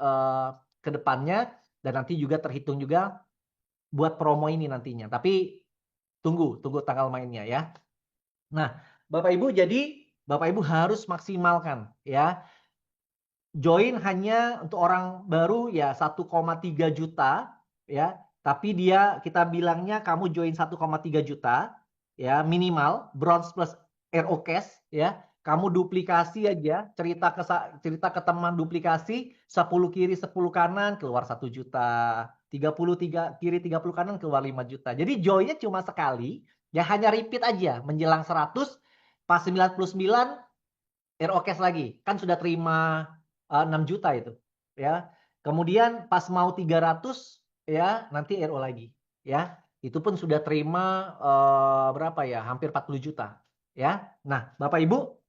ke depannya, dan nanti juga terhitung juga buat promo ini nantinya. Tapi tunggu tanggal mainnya ya. Nah, Bapak Ibu, jadi Bapak Ibu harus maksimalkan ya. Join hanya untuk orang baru ya 1,3 juta ya. Tapi kita bilangnya kamu join 1,3 juta ya minimal, bronze plus Aerocast ya. Kamu duplikasi aja, cerita ke teman, duplikasi 10 kiri 10 kanan keluar 1 juta. 33 kiri 30 kanan keluar 5 juta. Jadi joinnya cuma sekali, ya hanya repeat aja menjelang 100, pas 99 Aerocast lagi. Kan sudah terima 6 juta itu, ya. Kemudian pas mau 300 ya, nanti RO lagi, ya. Itu pun sudah terima berapa ya? Hampir 40 juta, ya. Nah, Bapak Ibu,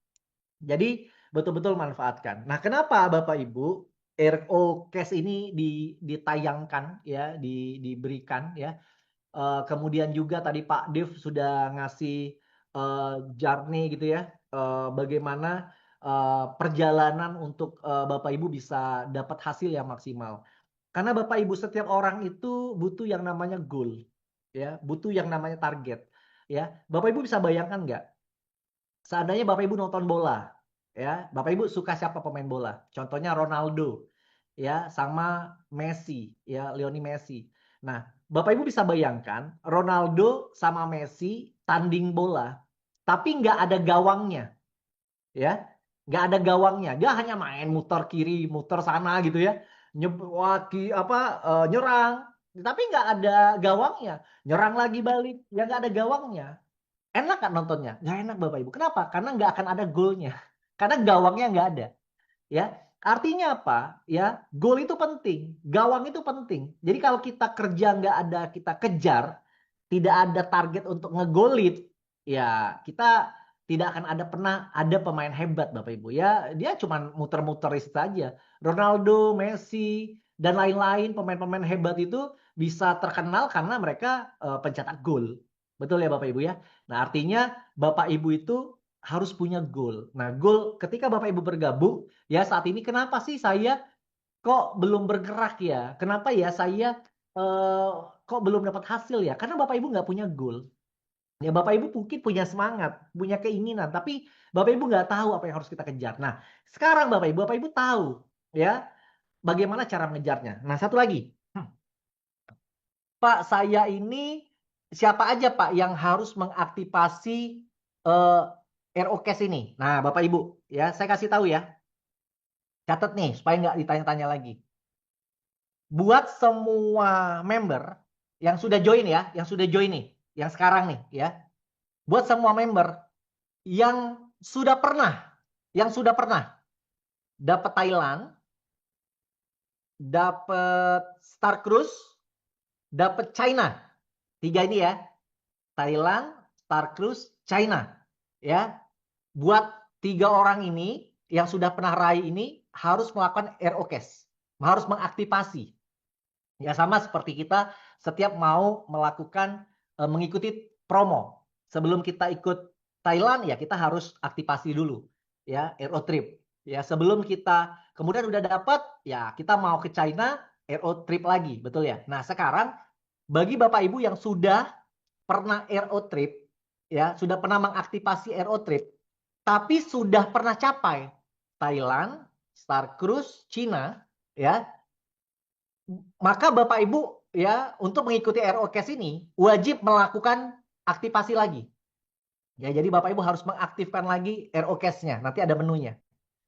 jadi betul-betul manfaatkan. Nah, kenapa Bapak Ibu RO Cash ini ditayangkan ya, diberikan ya. Kemudian juga tadi Pak Dev sudah ngasih journey gitu ya, bagaimana perjalanan untuk Bapak Ibu bisa dapat hasil yang maksimal. Karena Bapak Ibu setiap orang itu butuh yang namanya goal, ya, butuh yang namanya target, ya. Bapak Ibu bisa bayangkan nggak? Seandainya Bapak Ibu nonton bola, ya, Bapak Ibu suka siapa pemain bola? Contohnya Ronaldo, ya, sama Messi, ya, Lionel Messi. Nah, Bapak Ibu bisa bayangkan Ronaldo sama Messi tanding bola, tapi nggak ada gawangnya, ya, nggak ada gawangnya. Dia hanya main muter kiri, muter sana gitu ya, nyerang, tapi nggak ada gawangnya. Nyerang lagi balik, ya nggak ada gawangnya. Enak kan nontonnya? Nggak enak Bapak Ibu. Kenapa? Karena nggak akan ada golnya. Karena gawangnya nggak ada. Ya, artinya apa? Ya, gol itu penting, gawang itu penting. Jadi kalau kita kerja nggak ada, kita kejar, tidak ada target untuk ngegolin, ya kita tidak akan pernah ada pemain hebat Bapak Ibu. Ya, dia cuma muter-muter saja. Ronaldo, Messi, dan lain-lain pemain-pemain hebat itu bisa terkenal karena mereka pencetak gol. Betul ya Bapak Ibu ya? Nah, artinya Bapak Ibu itu harus punya goal. Nah, goal ketika Bapak Ibu bergabung, ya saat ini kenapa sih saya kok belum bergerak ya? Kenapa ya saya kok belum dapat hasil ya? Karena Bapak Ibu nggak punya goal. Ya Bapak Ibu mungkin punya semangat, punya keinginan, tapi Bapak Ibu nggak tahu apa yang harus kita kejar. Nah, sekarang Bapak Ibu tahu ya bagaimana cara mengejarnya. Nah, satu lagi, Pak, saya ini siapa aja Pak yang harus mengaktifasi ROCAS ini? Nah, Bapak Ibu, ya saya kasih tahu ya. Catat nih supaya nggak ditanya-tanya lagi. Buat semua member yang sudah join ya, yang sudah join nih, yang sekarang nih ya. Buat semua member yang sudah pernah dapat Thailand, dapat Star Cruise, dapat China. 3 ini ya. Thailand, Star Cruise, China. Ya. Buat 3 orang ini yang sudah pernah raih ini harus melakukan ROCAS. Harus mengaktifasi. Ya sama seperti kita setiap mau melakukan mengikuti promo. Sebelum kita ikut Thailand ya kita harus aktifasi dulu ya RO trip. Ya sebelum kita kemudian udah dapat ya kita mau ke China RO trip lagi, betul ya. Nah, sekarang bagi Bapak Ibu yang sudah pernah RO trip ya, sudah pernah mengaktifasi RO trip tapi sudah pernah capai Thailand, Star Cruise, China ya, maka Bapak Ibu ya untuk mengikuti ROCAS ini wajib melakukan aktivasi lagi. Ya, jadi Bapak Ibu harus mengaktifkan lagi ROCAS-nya. Nanti ada menunya.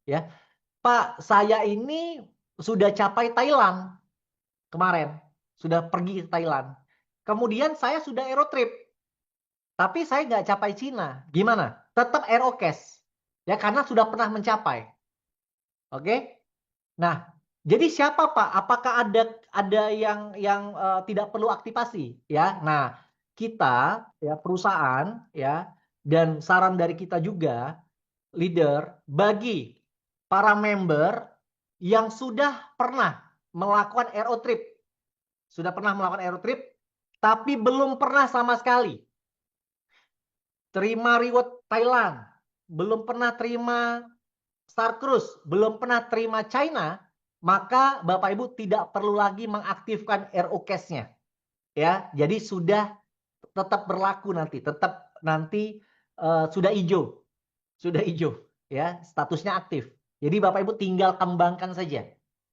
Ya. Pak, saya ini sudah capai Thailand kemarin. Sudah pergi ke Thailand. Kemudian saya sudah Aerotrip. Tapi saya nggak capai Cina. Gimana? Tetap ROCAS. Ya, karena sudah pernah mencapai. Oke? Nah, jadi siapa Pak? Apakah ada yang tidak perlu aktivasi? Ya, nah kita ya perusahaan ya dan saran dari kita juga leader bagi para member yang sudah pernah melakukan RO trip, tapi belum pernah sama sekali terima reward Thailand, belum pernah terima Star Cruise, belum pernah terima China, maka Bapak Ibu tidak perlu lagi mengaktifkan ROCAS-nya. Ya, jadi sudah tetap berlaku nanti, tetap nanti sudah hijau. Sudah hijau, ya, statusnya aktif. Jadi Bapak Ibu tinggal kembangkan saja.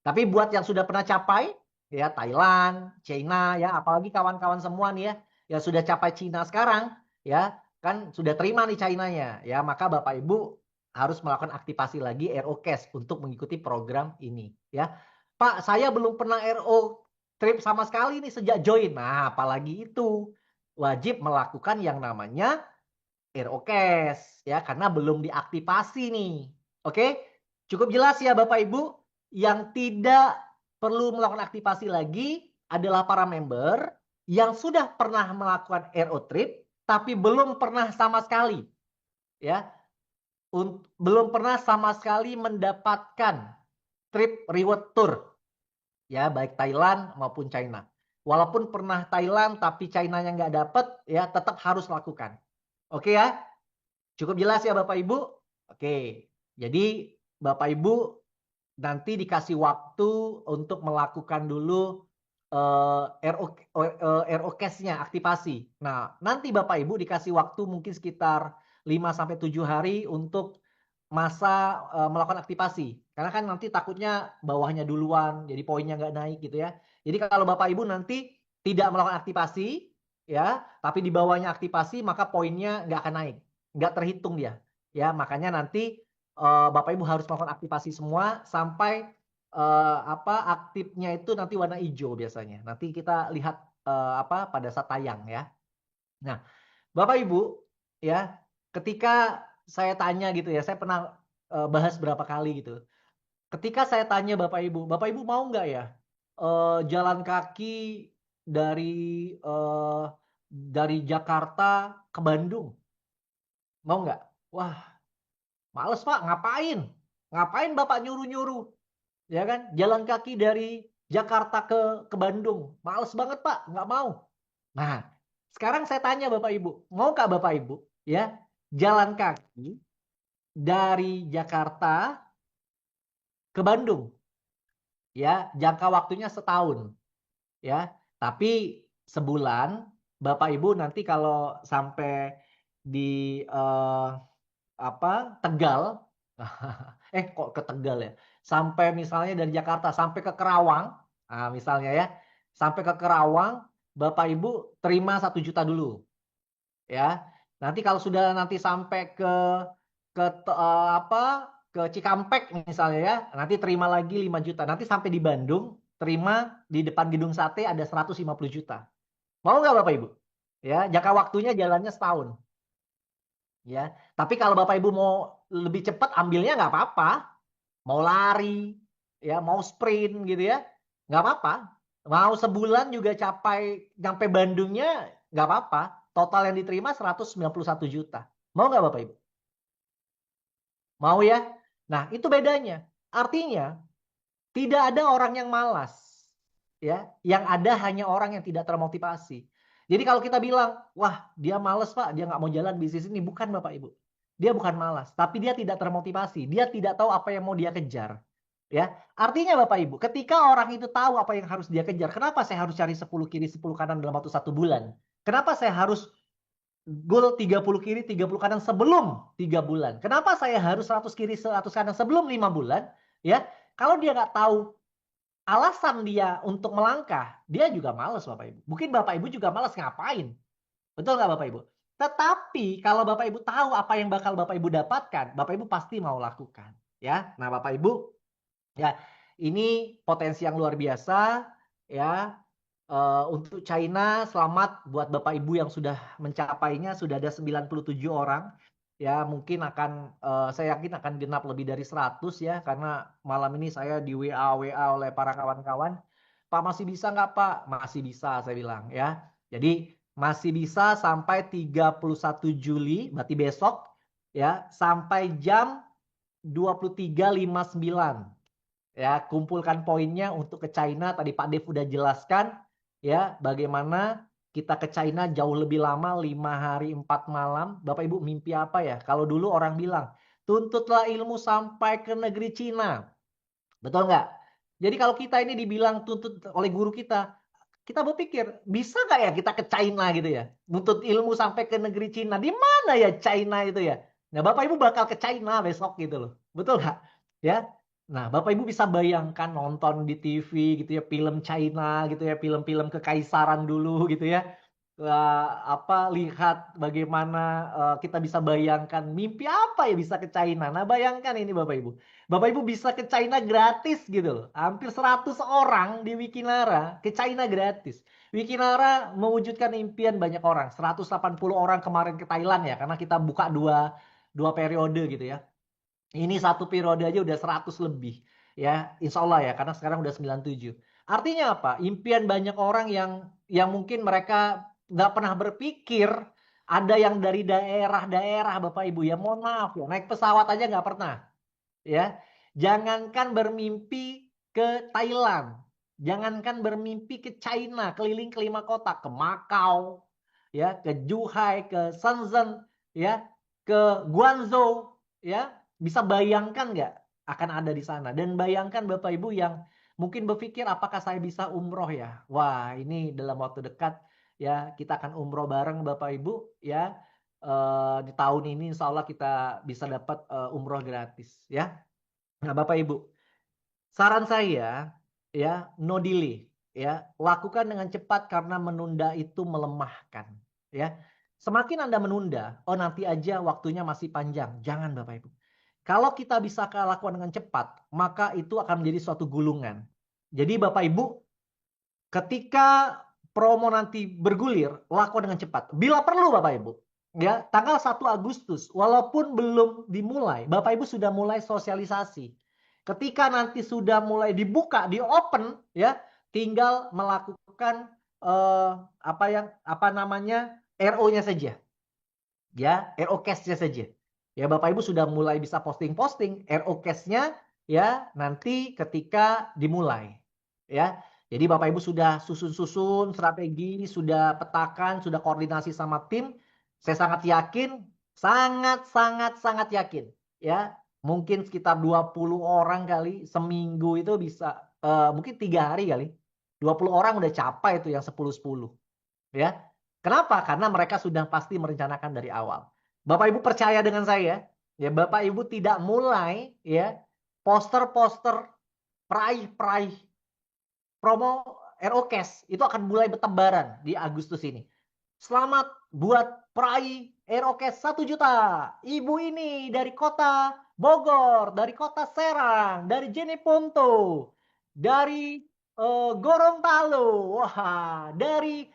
Tapi buat yang sudah pernah capai ya Thailand, China ya, apalagi kawan-kawan semua nih ya yang sudah capai China sekarang ya, kan sudah terima nih China-nya ya, maka Bapak Ibu harus melakukan aktivasi lagi ROCAS untuk mengikuti program ini ya. Pak, saya belum pernah RO trip sama sekali nih sejak join. Nah, apalagi itu wajib melakukan yang namanya ROCAS ya karena belum diaktifasi nih. Oke? Cukup jelas ya Bapak Ibu, yang tidak perlu melakukan aktivasi lagi adalah para member yang sudah pernah melakukan RO trip tapi belum pernah sama sekali ya belum pernah sama sekali mendapatkan trip reward tour, ya baik Thailand maupun China. Walaupun pernah Thailand tapi China-nya nggak dapet, ya tetap harus lakukan. Oke ya, cukup jelas ya Bapak Ibu? Oke, jadi Bapak Ibu nanti dikasih waktu untuk melakukan dulu ROCAS-nya, aktivasi. Nah, nanti Bapak Ibu dikasih waktu mungkin sekitar 5-7 hari untuk masa melakukan aktivasi. Karena kan nanti takutnya bawahnya duluan, jadi poinnya nggak naik gitu ya. Jadi kalau Bapak Ibu nanti tidak melakukan aktivasi, ya, tapi di bawahnya aktivasi, maka poinnya nggak akan naik, nggak terhitung dia. Ya, makanya nanti Bapak Ibu harus melakukan aktivasi semua sampai aktifnya itu nanti warna hijau biasanya. Nanti kita lihat pada saat tayang ya. Nah, Bapak Ibu ya, ketika saya tanya gitu ya, saya pernah bahas berapa kali gitu. Ketika saya tanya Bapak Ibu mau nggak ya jalan kaki dari Jakarta ke Bandung? Mau nggak? Wah, males Pak, ngapain? Ngapain Bapak nyuruh-nyuruh? Ya kan? Jalan kaki dari Jakarta ke Bandung. Males banget Pak, nggak mau. Nah, sekarang saya tanya Bapak Ibu, mau nggak Bapak Ibu ya jalan kaki dari Jakarta ke Bandung? Ya, jangka waktunya setahun. Ya, tapi sebulan Bapak Ibu nanti kalau sampai di Tegal, kok ke Tegal ya? Sampai misalnya dari Jakarta sampai ke Kerawang, nah misalnya ya, sampai ke Kerawang, Bapak Ibu terima 1 juta dulu, ya. Nanti kalau sudah nanti sampai ke ke Cikampek misalnya ya, nanti terima lagi 5 juta. Nanti sampai di Bandung, terima di depan gedung sate ada 150 juta. Mau nggak Bapak Ibu? Ya, jangka waktunya jalannya setahun. Ya, tapi kalau Bapak Ibu mau lebih cepat ambilnya nggak apa-apa. Mau lari, ya, mau sprint gitu ya, nggak apa-apa. Mau sebulan juga nyampe Bandungnya nggak apa-apa. Total yang diterima 191 juta. Mau nggak Bapak Ibu? Mau ya? Nah, itu bedanya. Artinya, tidak ada orang yang malas. Ya, yang ada hanya orang yang tidak termotivasi. Jadi kalau kita bilang, wah dia malas Pak, dia nggak mau jalan bisnis ini. Bukan Bapak Ibu. Dia bukan malas, tapi dia tidak termotivasi. Dia tidak tahu apa yang mau dia kejar. Ya, artinya Bapak Ibu, ketika orang itu tahu apa yang harus dia kejar, kenapa saya harus cari 10 kiri 10 kanan dalam waktu 1 bulan? Kenapa saya harus goal 30 kiri 30 kanan sebelum 3 bulan? Kenapa saya harus 100 kiri 100 kanan sebelum 5 bulan? Ya, kalau dia nggak tahu alasan dia untuk melangkah, dia juga malas Bapak Ibu. Mungkin Bapak Ibu juga malas ngapain. Betul nggak Bapak Ibu? Tetapi kalau Bapak Ibu tahu apa yang bakal Bapak Ibu dapatkan, Bapak Ibu pasti mau lakukan. Ya, nah Bapak Ibu, ya ini potensi yang luar biasa. Ya, untuk China selamat buat Bapak Ibu yang sudah mencapainya, sudah ada 97 orang. Ya, mungkin saya yakin akan genap lebih dari 100 ya, karena malam ini saya di WA oleh para kawan-kawan. Pak masih bisa nggak Pak? Masih bisa saya bilang ya. Jadi masih bisa sampai 31 Juli, berarti besok ya, sampai jam 23.59. Ya, kumpulkan poinnya untuk ke China. Tadi Pak Dev udah jelaskan ya bagaimana kita ke China jauh lebih lama, 5 hari 4 malam. Bapak Ibu mimpi apa ya? Kalau dulu orang bilang, tuntutlah ilmu sampai ke negeri Cina. Betul nggak? Jadi kalau kita ini dibilang tuntut oleh guru kita berpikir, bisa nggak ya kita ke China gitu ya? Nuntut ilmu sampai ke negeri Cina. Di mana ya China itu ya? Nah, Bapak Ibu bakal ke China besok gitu loh. Betul nggak? Ya. Nah, Bapak Ibu bisa bayangkan nonton di TV gitu ya, film China gitu ya, film-film kekaisaran dulu gitu ya. Lihat bagaimana kita bisa bayangkan mimpi apa ya bisa ke China. Nah, bayangkan ini Bapak Ibu. Bapak Ibu bisa ke China gratis gitu loh. Hampir 100 orang di Wikinara ke China gratis. Wikinara mewujudkan impian banyak orang. 180 orang kemarin ke Thailand ya, karena kita buka dua periode gitu ya. Ini satu periode aja udah 100 lebih. Ya, insya Allah ya, karena sekarang udah 97. Artinya apa? Impian banyak orang yang mungkin mereka nggak pernah berpikir Ada yang dari daerah-daerah Bapak Ibu ya, mohon maaf ya, naik pesawat aja nggak pernah. Ya, jangankan bermimpi ke Thailand, jangankan bermimpi ke China, keliling ke 5 kota, ke Macau, ya, ke Zhuhai, ke Shenzhen, ya, ke Guangzhou, ya, bisa bayangkan nggak akan ada di sana? Dan bayangkan Bapak Ibu yang mungkin berpikir apakah saya bisa umroh ya? Wah, ini dalam waktu dekat ya kita akan umroh bareng Bapak Ibu ya. Di tahun ini insya Allah kita bisa dapat umroh gratis ya. Nah Bapak Ibu, saran saya ya no delay ya, lakukan dengan cepat karena menunda itu melemahkan ya. Semakin Anda menunda, oh nanti aja waktunya masih panjang. Jangan Bapak Ibu. Kalau kita bisa lakukan dengan cepat, maka itu akan menjadi suatu gulungan. Jadi Bapak Ibu, ketika promo nanti bergulir, lakukan dengan cepat. Bila perlu Bapak Ibu, ya, tanggal 1 Agustus, walaupun belum dimulai, Bapak Ibu sudah mulai sosialisasi. Ketika nanti sudah mulai dibuka, di open, ya, tinggal melakukan RO-nya saja. Ya, RO cash-nya saja. Ya, Bapak Ibu sudah mulai bisa posting-posting RO cash-nya ya nanti ketika dimulai. Ya. Jadi Bapak Ibu sudah susun-susun strategi, sudah petakan, sudah koordinasi sama tim. Saya sangat yakin, sangat yakin ya. Mungkin sekitar 20 orang kali seminggu itu bisa mungkin 3 hari kali. 20 orang udah capai itu yang 10-10. Ya. Kenapa? Karena mereka sudah pasti merencanakan dari awal. Bapak Ibu percaya dengan saya, ya Bapak Ibu tidak mulai ya poster-poster peraih promo ROCash itu akan mulai bertebaran di Agustus ini. Selamat buat peraih ROCash 1 juta. Ibu ini dari kota Bogor, dari kota Serang, dari Jeneponto, dari Gorontalo, wah, dari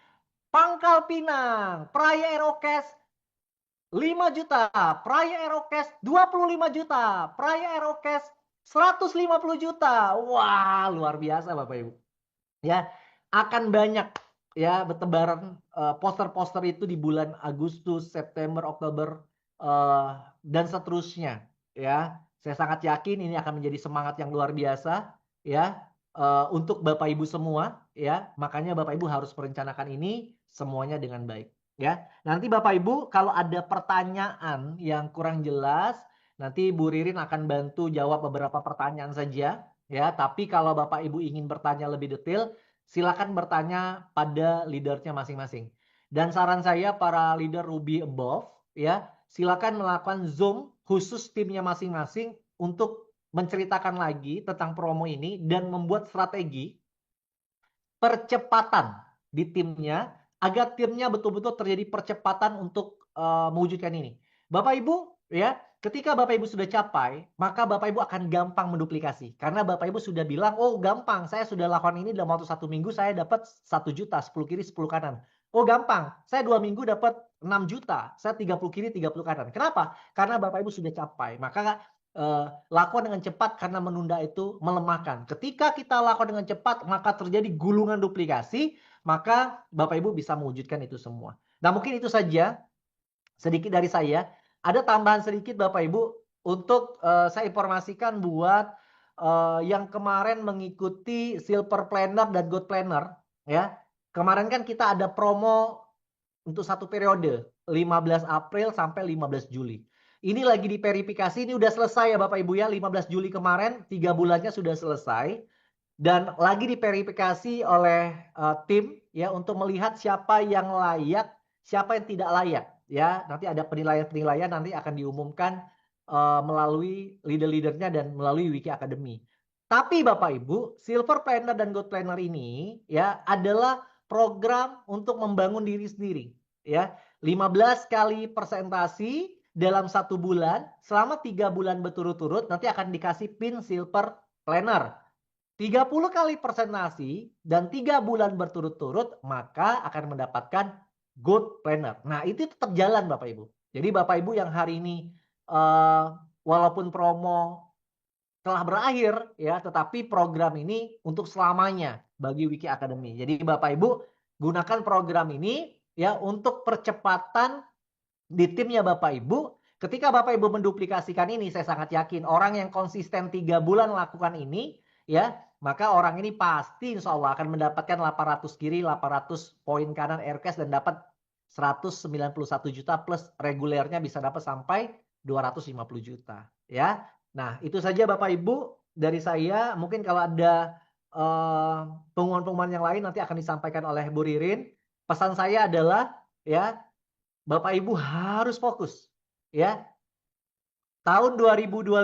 Pangkal Pinang, peraih ROCash 5 juta, peraih ROCash 25 juta, peraih ROCash 150 juta. Wah, luar biasa Bapak Ibu. Ya, akan banyak ya bertebaran poster-poster itu di bulan Agustus, September, Oktober dan seterusnya ya. Saya sangat yakin ini akan menjadi semangat yang luar biasa ya untuk Bapak Ibu semua ya. Makanya Bapak Ibu harus merencanakan ini semuanya dengan baik ya. Nanti Bapak Ibu kalau ada pertanyaan yang kurang jelas, nanti Bu Ririn akan bantu jawab beberapa pertanyaan saja ya. Tapi kalau Bapak Ibu ingin bertanya lebih detail, silakan bertanya pada leadernya masing-masing. Dan saran saya para leader Ruby Above ya, silakan melakukan Zoom khusus timnya masing-masing untuk menceritakan lagi tentang promo ini dan membuat strategi percepatan di timnya agar timnya betul-betul terjadi percepatan untuk mewujudkan ini. Bapak Ibu ya, ketika Bapak Ibu sudah capai, maka Bapak Ibu akan gampang menduplikasi. Karena Bapak Ibu sudah bilang, oh gampang, saya sudah lakukan ini dalam waktu 1 minggu, saya dapat 1 juta, 10 kiri, 10 kanan. Oh gampang, saya 2 minggu dapat 6 juta, saya 30 kiri, 30 kanan. Kenapa? Karena Bapak Ibu sudah capai. Maka lakukan dengan cepat karena menunda itu melemahkan. Ketika kita lakukan dengan cepat, maka terjadi gulungan duplikasi, maka Bapak Ibu bisa mewujudkan itu semua. Nah mungkin itu saja sedikit dari saya. Ada tambahan sedikit Bapak Ibu untuk saya informasikan buat yang kemarin mengikuti Silver Planner dan Gold Planner ya. Kemarin kan kita ada promo untuk 1 periode 15 April sampai 15 Juli. Ini lagi diverifikasi, ini udah selesai ya Bapak Ibu ya, 15 Juli kemarin 3 bulannya sudah selesai dan lagi diverifikasi oleh tim ya untuk melihat siapa yang layak, siapa yang tidak layak ya. Nanti ada penilaian-penilaian nanti akan diumumkan melalui leader-leadernya dan melalui Wiki Academy. Tapi Bapak Ibu, Silver Planner dan Gold Planner ini ya adalah program untuk membangun diri sendiri ya. 15 kali presentasi dalam 1 bulan selama 3 bulan berturut-turut nanti akan dikasih pin Silver Planner. 30 kali presentasi dan 3 bulan berturut-turut maka akan mendapatkan Gold Planner. Nah itu tetap jalan Bapak Ibu. Jadi Bapak Ibu yang hari ini walaupun promo telah berakhir ya, tetapi program ini untuk selamanya bagi Wiki Academy. Jadi Bapak Ibu gunakan program ini ya untuk percepatan di timnya Bapak Ibu, ketika Bapak Ibu menduplikasikan ini, saya sangat yakin orang yang konsisten 3 bulan melakukan ini, ya, maka orang ini pasti insya Allah akan mendapatkan 800 kiri, 800 poin kanan aircash dan dapat 191 juta plus regulernya bisa dapat sampai 250 juta, ya. Nah, itu saja Bapak Ibu dari saya. Mungkin kalau ada pengumuman-pengumuman yang lain nanti akan disampaikan oleh Bu Ririn. Pesan saya adalah, ya, Bapak Ibu harus fokus, ya. Tahun 2025,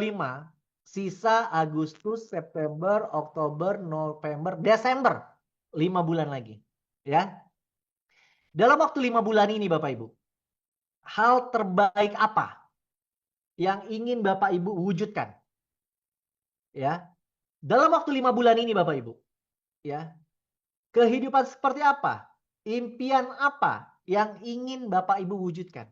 sisa Agustus, September, Oktober, November, Desember, 5 bulan lagi, ya. Dalam waktu 5 bulan ini Bapak Ibu, hal terbaik apa yang ingin Bapak Ibu wujudkan? Ya. Dalam waktu 5 bulan ini Bapak Ibu, ya. Kehidupan seperti apa? Impian apa yang ingin Bapak Ibu wujudkan?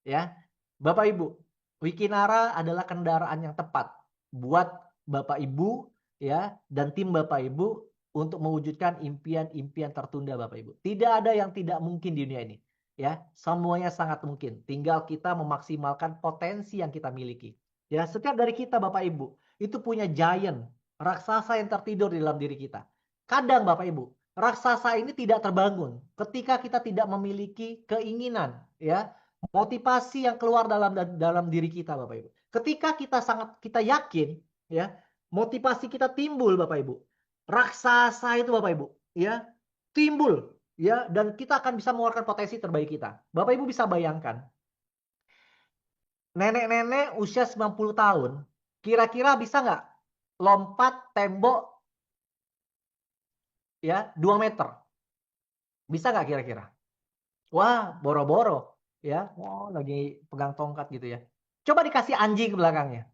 Ya. Bapak Ibu, Wikinara adalah kendaraan yang tepat buat Bapak Ibu, ya, dan tim Bapak Ibu untuk mewujudkan impian-impian tertunda Bapak Ibu. Tidak ada yang tidak mungkin di dunia ini, ya. Semuanya sangat mungkin. Tinggal kita memaksimalkan potensi yang kita miliki. Ya, setiap dari kita Bapak Ibu itu punya giant, raksasa yang tertidur di dalam diri kita. Kadang Bapak Ibu, raksasa ini tidak terbangun ketika kita tidak memiliki keinginan, ya, motivasi yang keluar dalam diri kita Bapak Ibu. Ketika kita yakin, ya, motivasi kita timbul Bapak Ibu. Raksasa itu Bapak Ibu, ya, timbul, ya, dan kita akan bisa mengeluarkan potensi terbaik kita. Bapak Ibu bisa bayangkan, nenek-nenek usia 90 tahun, kira-kira bisa nggak lompat tembok, ya, 2 meter? Bisa nggak kira-kira? Wah, boro-boro, ya. Wah, lagi pegang tongkat gitu ya. Coba dikasih anjing ke belakangnya,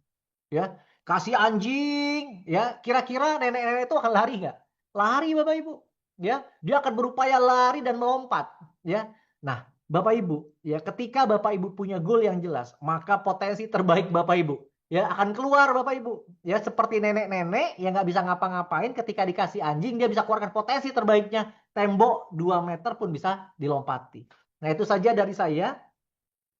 ya. Kasih anjing, ya. Kira-kira nenek-nenek itu akan lari nggak? Lari Bapak Ibu, ya. Dia akan berupaya lari dan melompat, ya. Nah, Bapak Ibu, ya, ketika Bapak Ibu punya goal yang jelas, maka potensi terbaik Bapak Ibu, ya, akan keluar Bapak Ibu. Ya, seperti nenek-nenek yang nggak bisa ngapa-ngapain, ketika dikasih anjing dia bisa keluarkan potensi terbaiknya. Tembok 2 meter pun bisa dilompati. Nah, itu saja dari saya.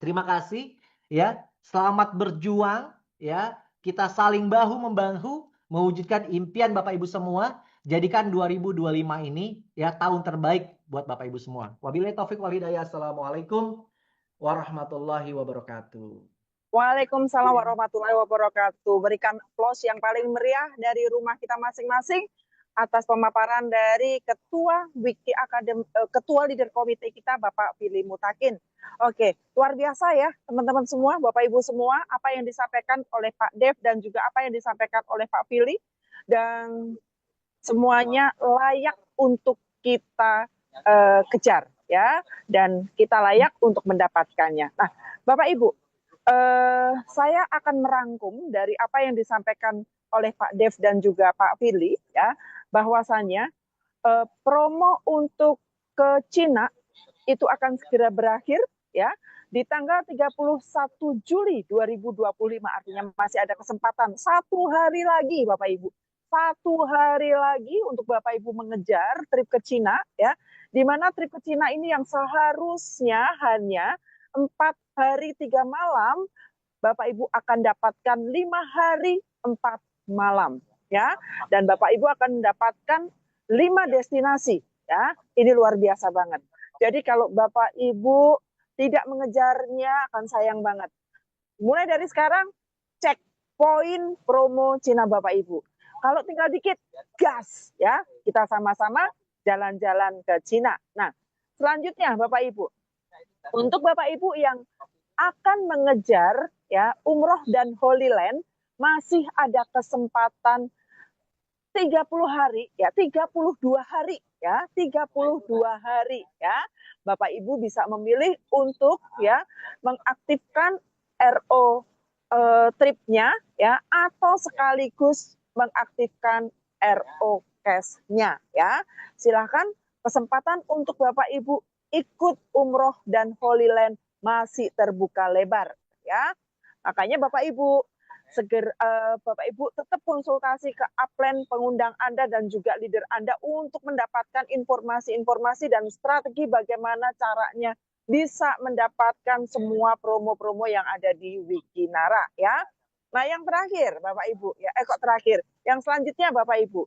Terima kasih, ya. Selamat berjuang, ya. Kita saling bahu-membahu mewujudkan impian Bapak Ibu semua. Jadikan 2025 ini, ya, tahun terbaik buat Bapak Ibu semua. Wabillahi taufik wal hidayah. Assalamualaikum warahmatullahi wabarakatuh. Waalaikumsalam warahmatullahi wabarakatuh. Berikan applause yang paling meriah dari rumah kita masing-masing atas pemaparan dari Ketua Wiki Academy, Ketua Leader Komite kita, Bapak Fili Mutakin. Oke, luar biasa ya teman-teman semua, Bapak Ibu semua, apa yang disampaikan oleh Pak Dev dan juga apa yang disampaikan oleh Pak Fili, dan semuanya layak untuk kita kejar, ya, dan kita layak untuk mendapatkannya. Nah, Bapak Ibu, saya akan merangkum dari apa yang disampaikan oleh Pak Dev dan juga Pak Fili, ya, bahwasannya promo untuk ke Cina itu akan segera berakhir, ya, di tanggal 31 Juli 2025, artinya masih ada kesempatan 1 hari lagi Bapak Ibu. 1 hari lagi untuk Bapak Ibu mengejar trip ke Cina, ya, di mana trip ke Cina ini yang seharusnya hanya 4 hari 3 malam, Bapak Ibu akan dapatkan 5 hari 4 malam, ya, dan Bapak Ibu akan mendapatkan 5 destinasi, ya. Ini luar biasa banget. Jadi kalau Bapak Ibu tidak mengejarnya akan sayang banget. Mulai dari sekarang cek poin promo Cina Bapak Ibu. Kalau tinggal dikit, gas, ya. Kita sama-sama jalan-jalan ke Cina. Nah, selanjutnya Bapak Ibu, untuk Bapak Ibu yang akan mengejar, ya, umroh dan Holy Land, masih ada kesempatan 30 hari, ya, 32 hari, ya, 32 hari, ya. Bapak Ibu bisa memilih untuk, ya, mengaktifkan RO tripnya, ya, atau sekaligus mengaktifkan RO cash-nya, ya. Silakan, kesempatan untuk Bapak Ibu ikut umroh dan Holy Land masih terbuka lebar, ya. Makanya Bapak Ibu Bapak Ibu tetap konsultasi ke upline pengundang Anda dan juga leader Anda untuk mendapatkan informasi-informasi dan strategi bagaimana caranya bisa mendapatkan semua promo-promo yang ada di Wikinara ya. Nah, yang terakhir Bapak Ibu ya, kok terakhir? Yang selanjutnya Bapak Ibu,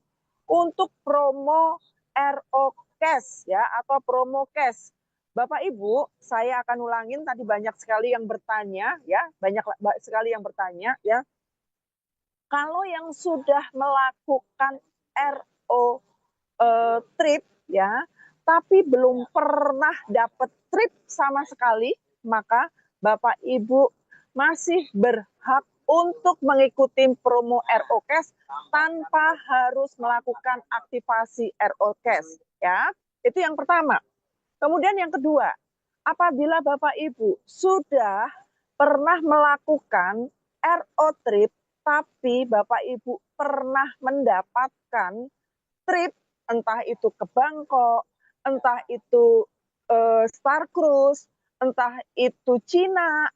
untuk promo RO Cash ya atau promo cash. Bapak Ibu, saya akan ulangin, tadi banyak sekali yang bertanya ya, banyak sekali yang bertanya ya. Kalau yang sudah melakukan RO trip ya, tapi belum pernah dapat trip sama sekali, maka Bapak Ibu masih berhak untuk mengikuti promo RO Cash tanpa harus melakukan aktivasi RO Cash ya. Itu yang pertama. Kemudian yang kedua, apabila Bapak Ibu sudah pernah melakukan RO trip tapi Bapak Ibu pernah mendapatkan trip, entah itu ke Bangkok, entah itu Star Cruise, entah itu Cina,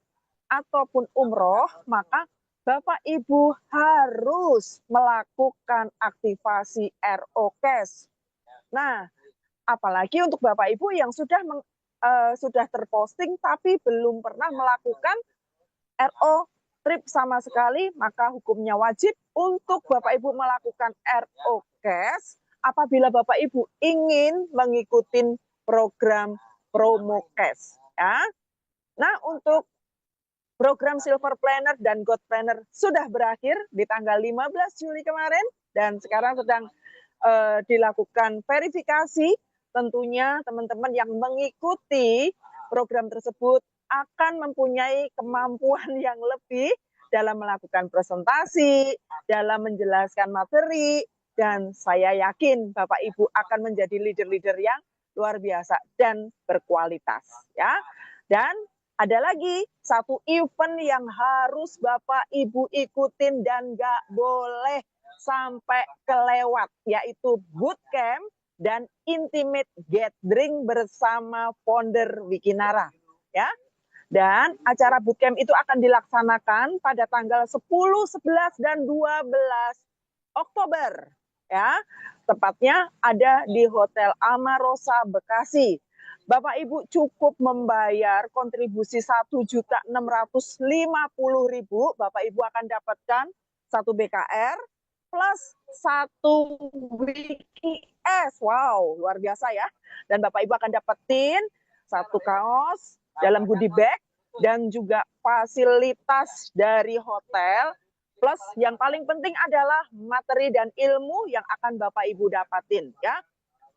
ataupun umroh, maka Bapak Ibu harus melakukan aktivasi RO Cash. Nah, apalagi untuk Bapak Ibu yang sudah terposting tapi belum pernah melakukan RO trip sama sekali, maka hukumnya wajib untuk Bapak Ibu melakukan RO Cash apabila Bapak Ibu ingin mengikuti program promo cash ya. Nah, untuk program Silver Planner dan Gold Planner sudah berakhir di tanggal 15 Juli kemarin dan sekarang sedang dilakukan verifikasi. Tentunya teman-teman yang mengikuti program tersebut akan mempunyai kemampuan yang lebih dalam melakukan presentasi, dalam menjelaskan materi, dan saya yakin Bapak Ibu akan menjadi leader-leader yang luar biasa dan berkualitas ya. Dan ada lagi satu event yang harus Bapak Ibu ikutin dan nggak boleh sampai kelewat, yaitu bootcamp dan intimate gathering bersama founder Wikinara ya. Dan acara bootcamp itu akan dilaksanakan pada tanggal 10, 11 dan 12 Oktober ya. Tepatnya ada di Hotel Amarosa Bekasi. Bapak Ibu cukup membayar kontribusi 1.650.000, Bapak Ibu akan dapatkan 1 BKR plus 1 WKS. Wow, luar biasa ya. Dan Bapak Ibu akan dapetin 1 kaos dalam goodie bag dan juga fasilitas dari hotel. Plus yang paling penting adalah materi dan ilmu yang akan Bapak Ibu dapatin ya.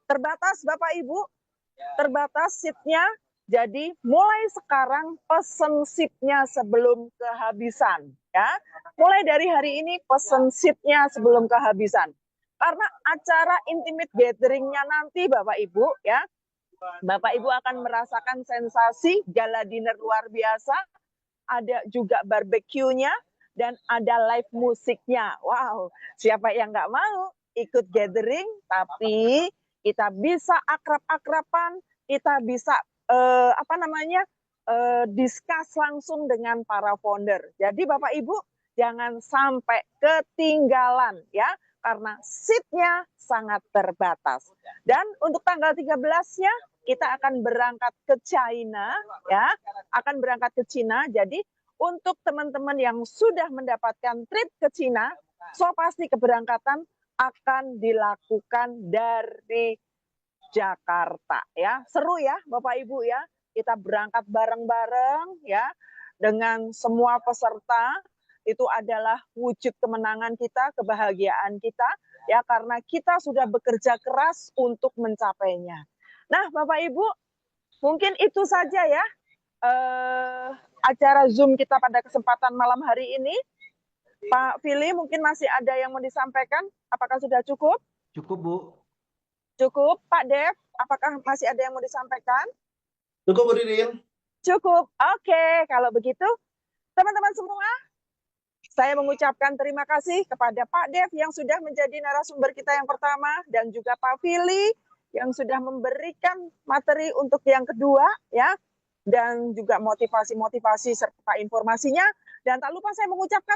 Terbatas Bapak Ibu, terbatas seatnya. Jadi mulai sekarang pesen seatnya sebelum kehabisan ya. Mulai dari hari ini pesen seatnya sebelum kehabisan. Karena acara intimate gathering-nya nanti Bapak Ibu ya, Bapak Ibu akan merasakan sensasi gala dinner luar biasa, ada juga barbecue-nya, dan ada live musiknya. Wow, siapa yang nggak mau ikut gathering, tapi kita bisa akrab-akraban, kita bisa discuss langsung dengan para founder. Jadi Bapak Ibu jangan sampai ketinggalan ya, karena seatnya sangat terbatas. Dan untuk tanggal 13-nya kita akan berangkat ke China ya, akan berangkat ke China. Jadi untuk teman-teman yang sudah mendapatkan trip ke China, so pasti keberangkatan akan dilakukan dari Jakarta ya. Seru ya Bapak Ibu ya. Kita berangkat bareng-bareng ya dengan semua peserta. Itu adalah wujud kemenangan kita, kebahagiaan kita ya, karena kita sudah bekerja keras untuk mencapainya. Nah, Bapak Ibu, mungkin itu saja ya acara Zoom kita pada kesempatan malam hari ini. Pak Fili, mungkin masih ada yang mau disampaikan? Apakah sudah cukup? Cukup, Bu. Cukup. Pak Dev, apakah masih ada yang mau disampaikan? Cukup, Bu Didin. Cukup. Oke, kalau begitu, teman-teman semua, saya mengucapkan terima kasih kepada Pak Dev yang sudah menjadi narasumber kita yang pertama, dan juga Pak Fili yang sudah memberikan materi untuk yang kedua, ya, dan juga motivasi-motivasi serta informasinya. Dan tak lupa saya mengucapkan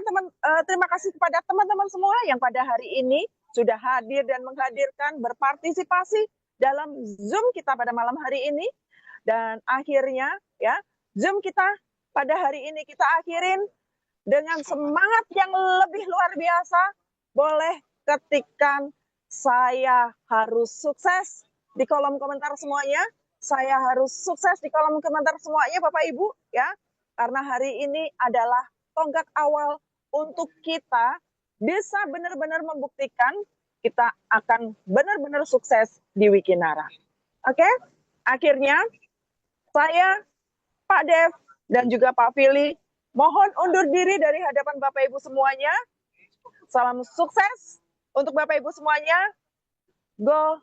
terima kasih kepada teman-teman semua yang pada hari ini sudah hadir dan menghadirkan, berpartisipasi dalam Zoom kita pada malam hari ini. Dan akhirnya ya, Zoom kita pada hari ini kita akhirin dengan semangat yang lebih luar biasa. Boleh ketikkan saya harus sukses di kolom komentar semuanya. Saya harus sukses di kolom komentar semuanya Bapak Ibu ya. Karena hari ini adalah tonggak awal untuk kita bisa benar-benar membuktikan kita akan benar-benar sukses di Wikinara. Oke? Akhirnya saya, Pak Dev, dan juga Pak Fili mohon undur diri dari hadapan Bapak Ibu semuanya. Salam sukses untuk Bapak Ibu semuanya. Go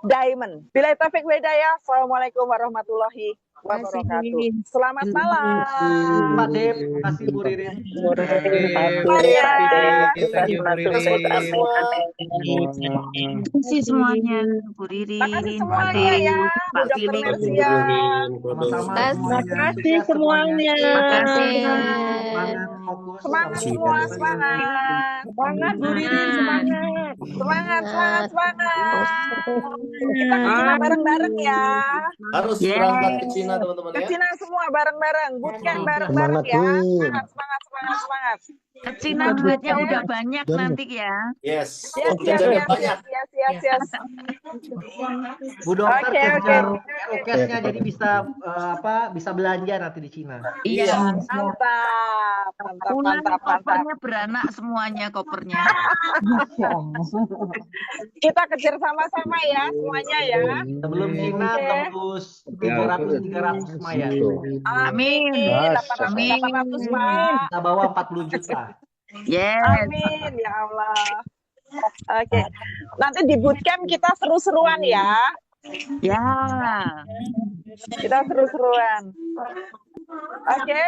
Diamond. Bila taufik hidayah. Assalamualaikum warahmatullahi wabarakatuh. Selamat malam. Pak Dev, terima kasih Bu Ririn. Thank you, Bu Ririn. Terima kasih semuanya, Bu Ririn, Terima kasih Pak semuanya Dev, ya, Bu Pak Dr. Fili. Mersian. Sama-sama Terima semuanya. kasih Sukses semuanya. Terima kasih. Semangat, fokus. Semangat Sampai semua, jumpa. semangat. Semangat, Bu Ririn, semangat. Semangat, semangat, semangat. Kita ke Cina bareng-bareng ya. Harus berangkat ke Cina teman-teman Ke ya. Cina semua bareng-bareng. Bootcamp bareng-bareng ya. Semangat, semangat, semangat, semangat. Ke Cina duitnya udah banyak nanti ya. Yes. Yes, yes, Jajannya yes, banyak. yes, yes, yes, yes. Bu Dokter Oke, kejar oke. RUKS-nya jadi bisa belanja nanti di Cina. Iya. Mantap, mantap, Pulang mantap, mantap. kopernya beranak semuanya kopernya. Kita kejar sama-sama ya, semuanya ya. Sebelum Cina Oke. tembus 700-300 lumayan. Amin. Amin. 800, Amin. 800 Pak. Kita bawa 40 juta. Yes. Amin, ya Allah. Oke, nanti di bootcamp kita seru-seruan ya. Ya. Kita seru-seruan. Oke,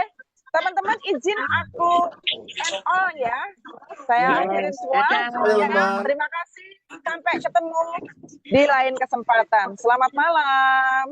teman-teman izin aku end on ya. Saya Yes. akhirin semua. Dadah. Semuanya. Terima kasih. Sampai ketemu di lain kesempatan. Selamat malam.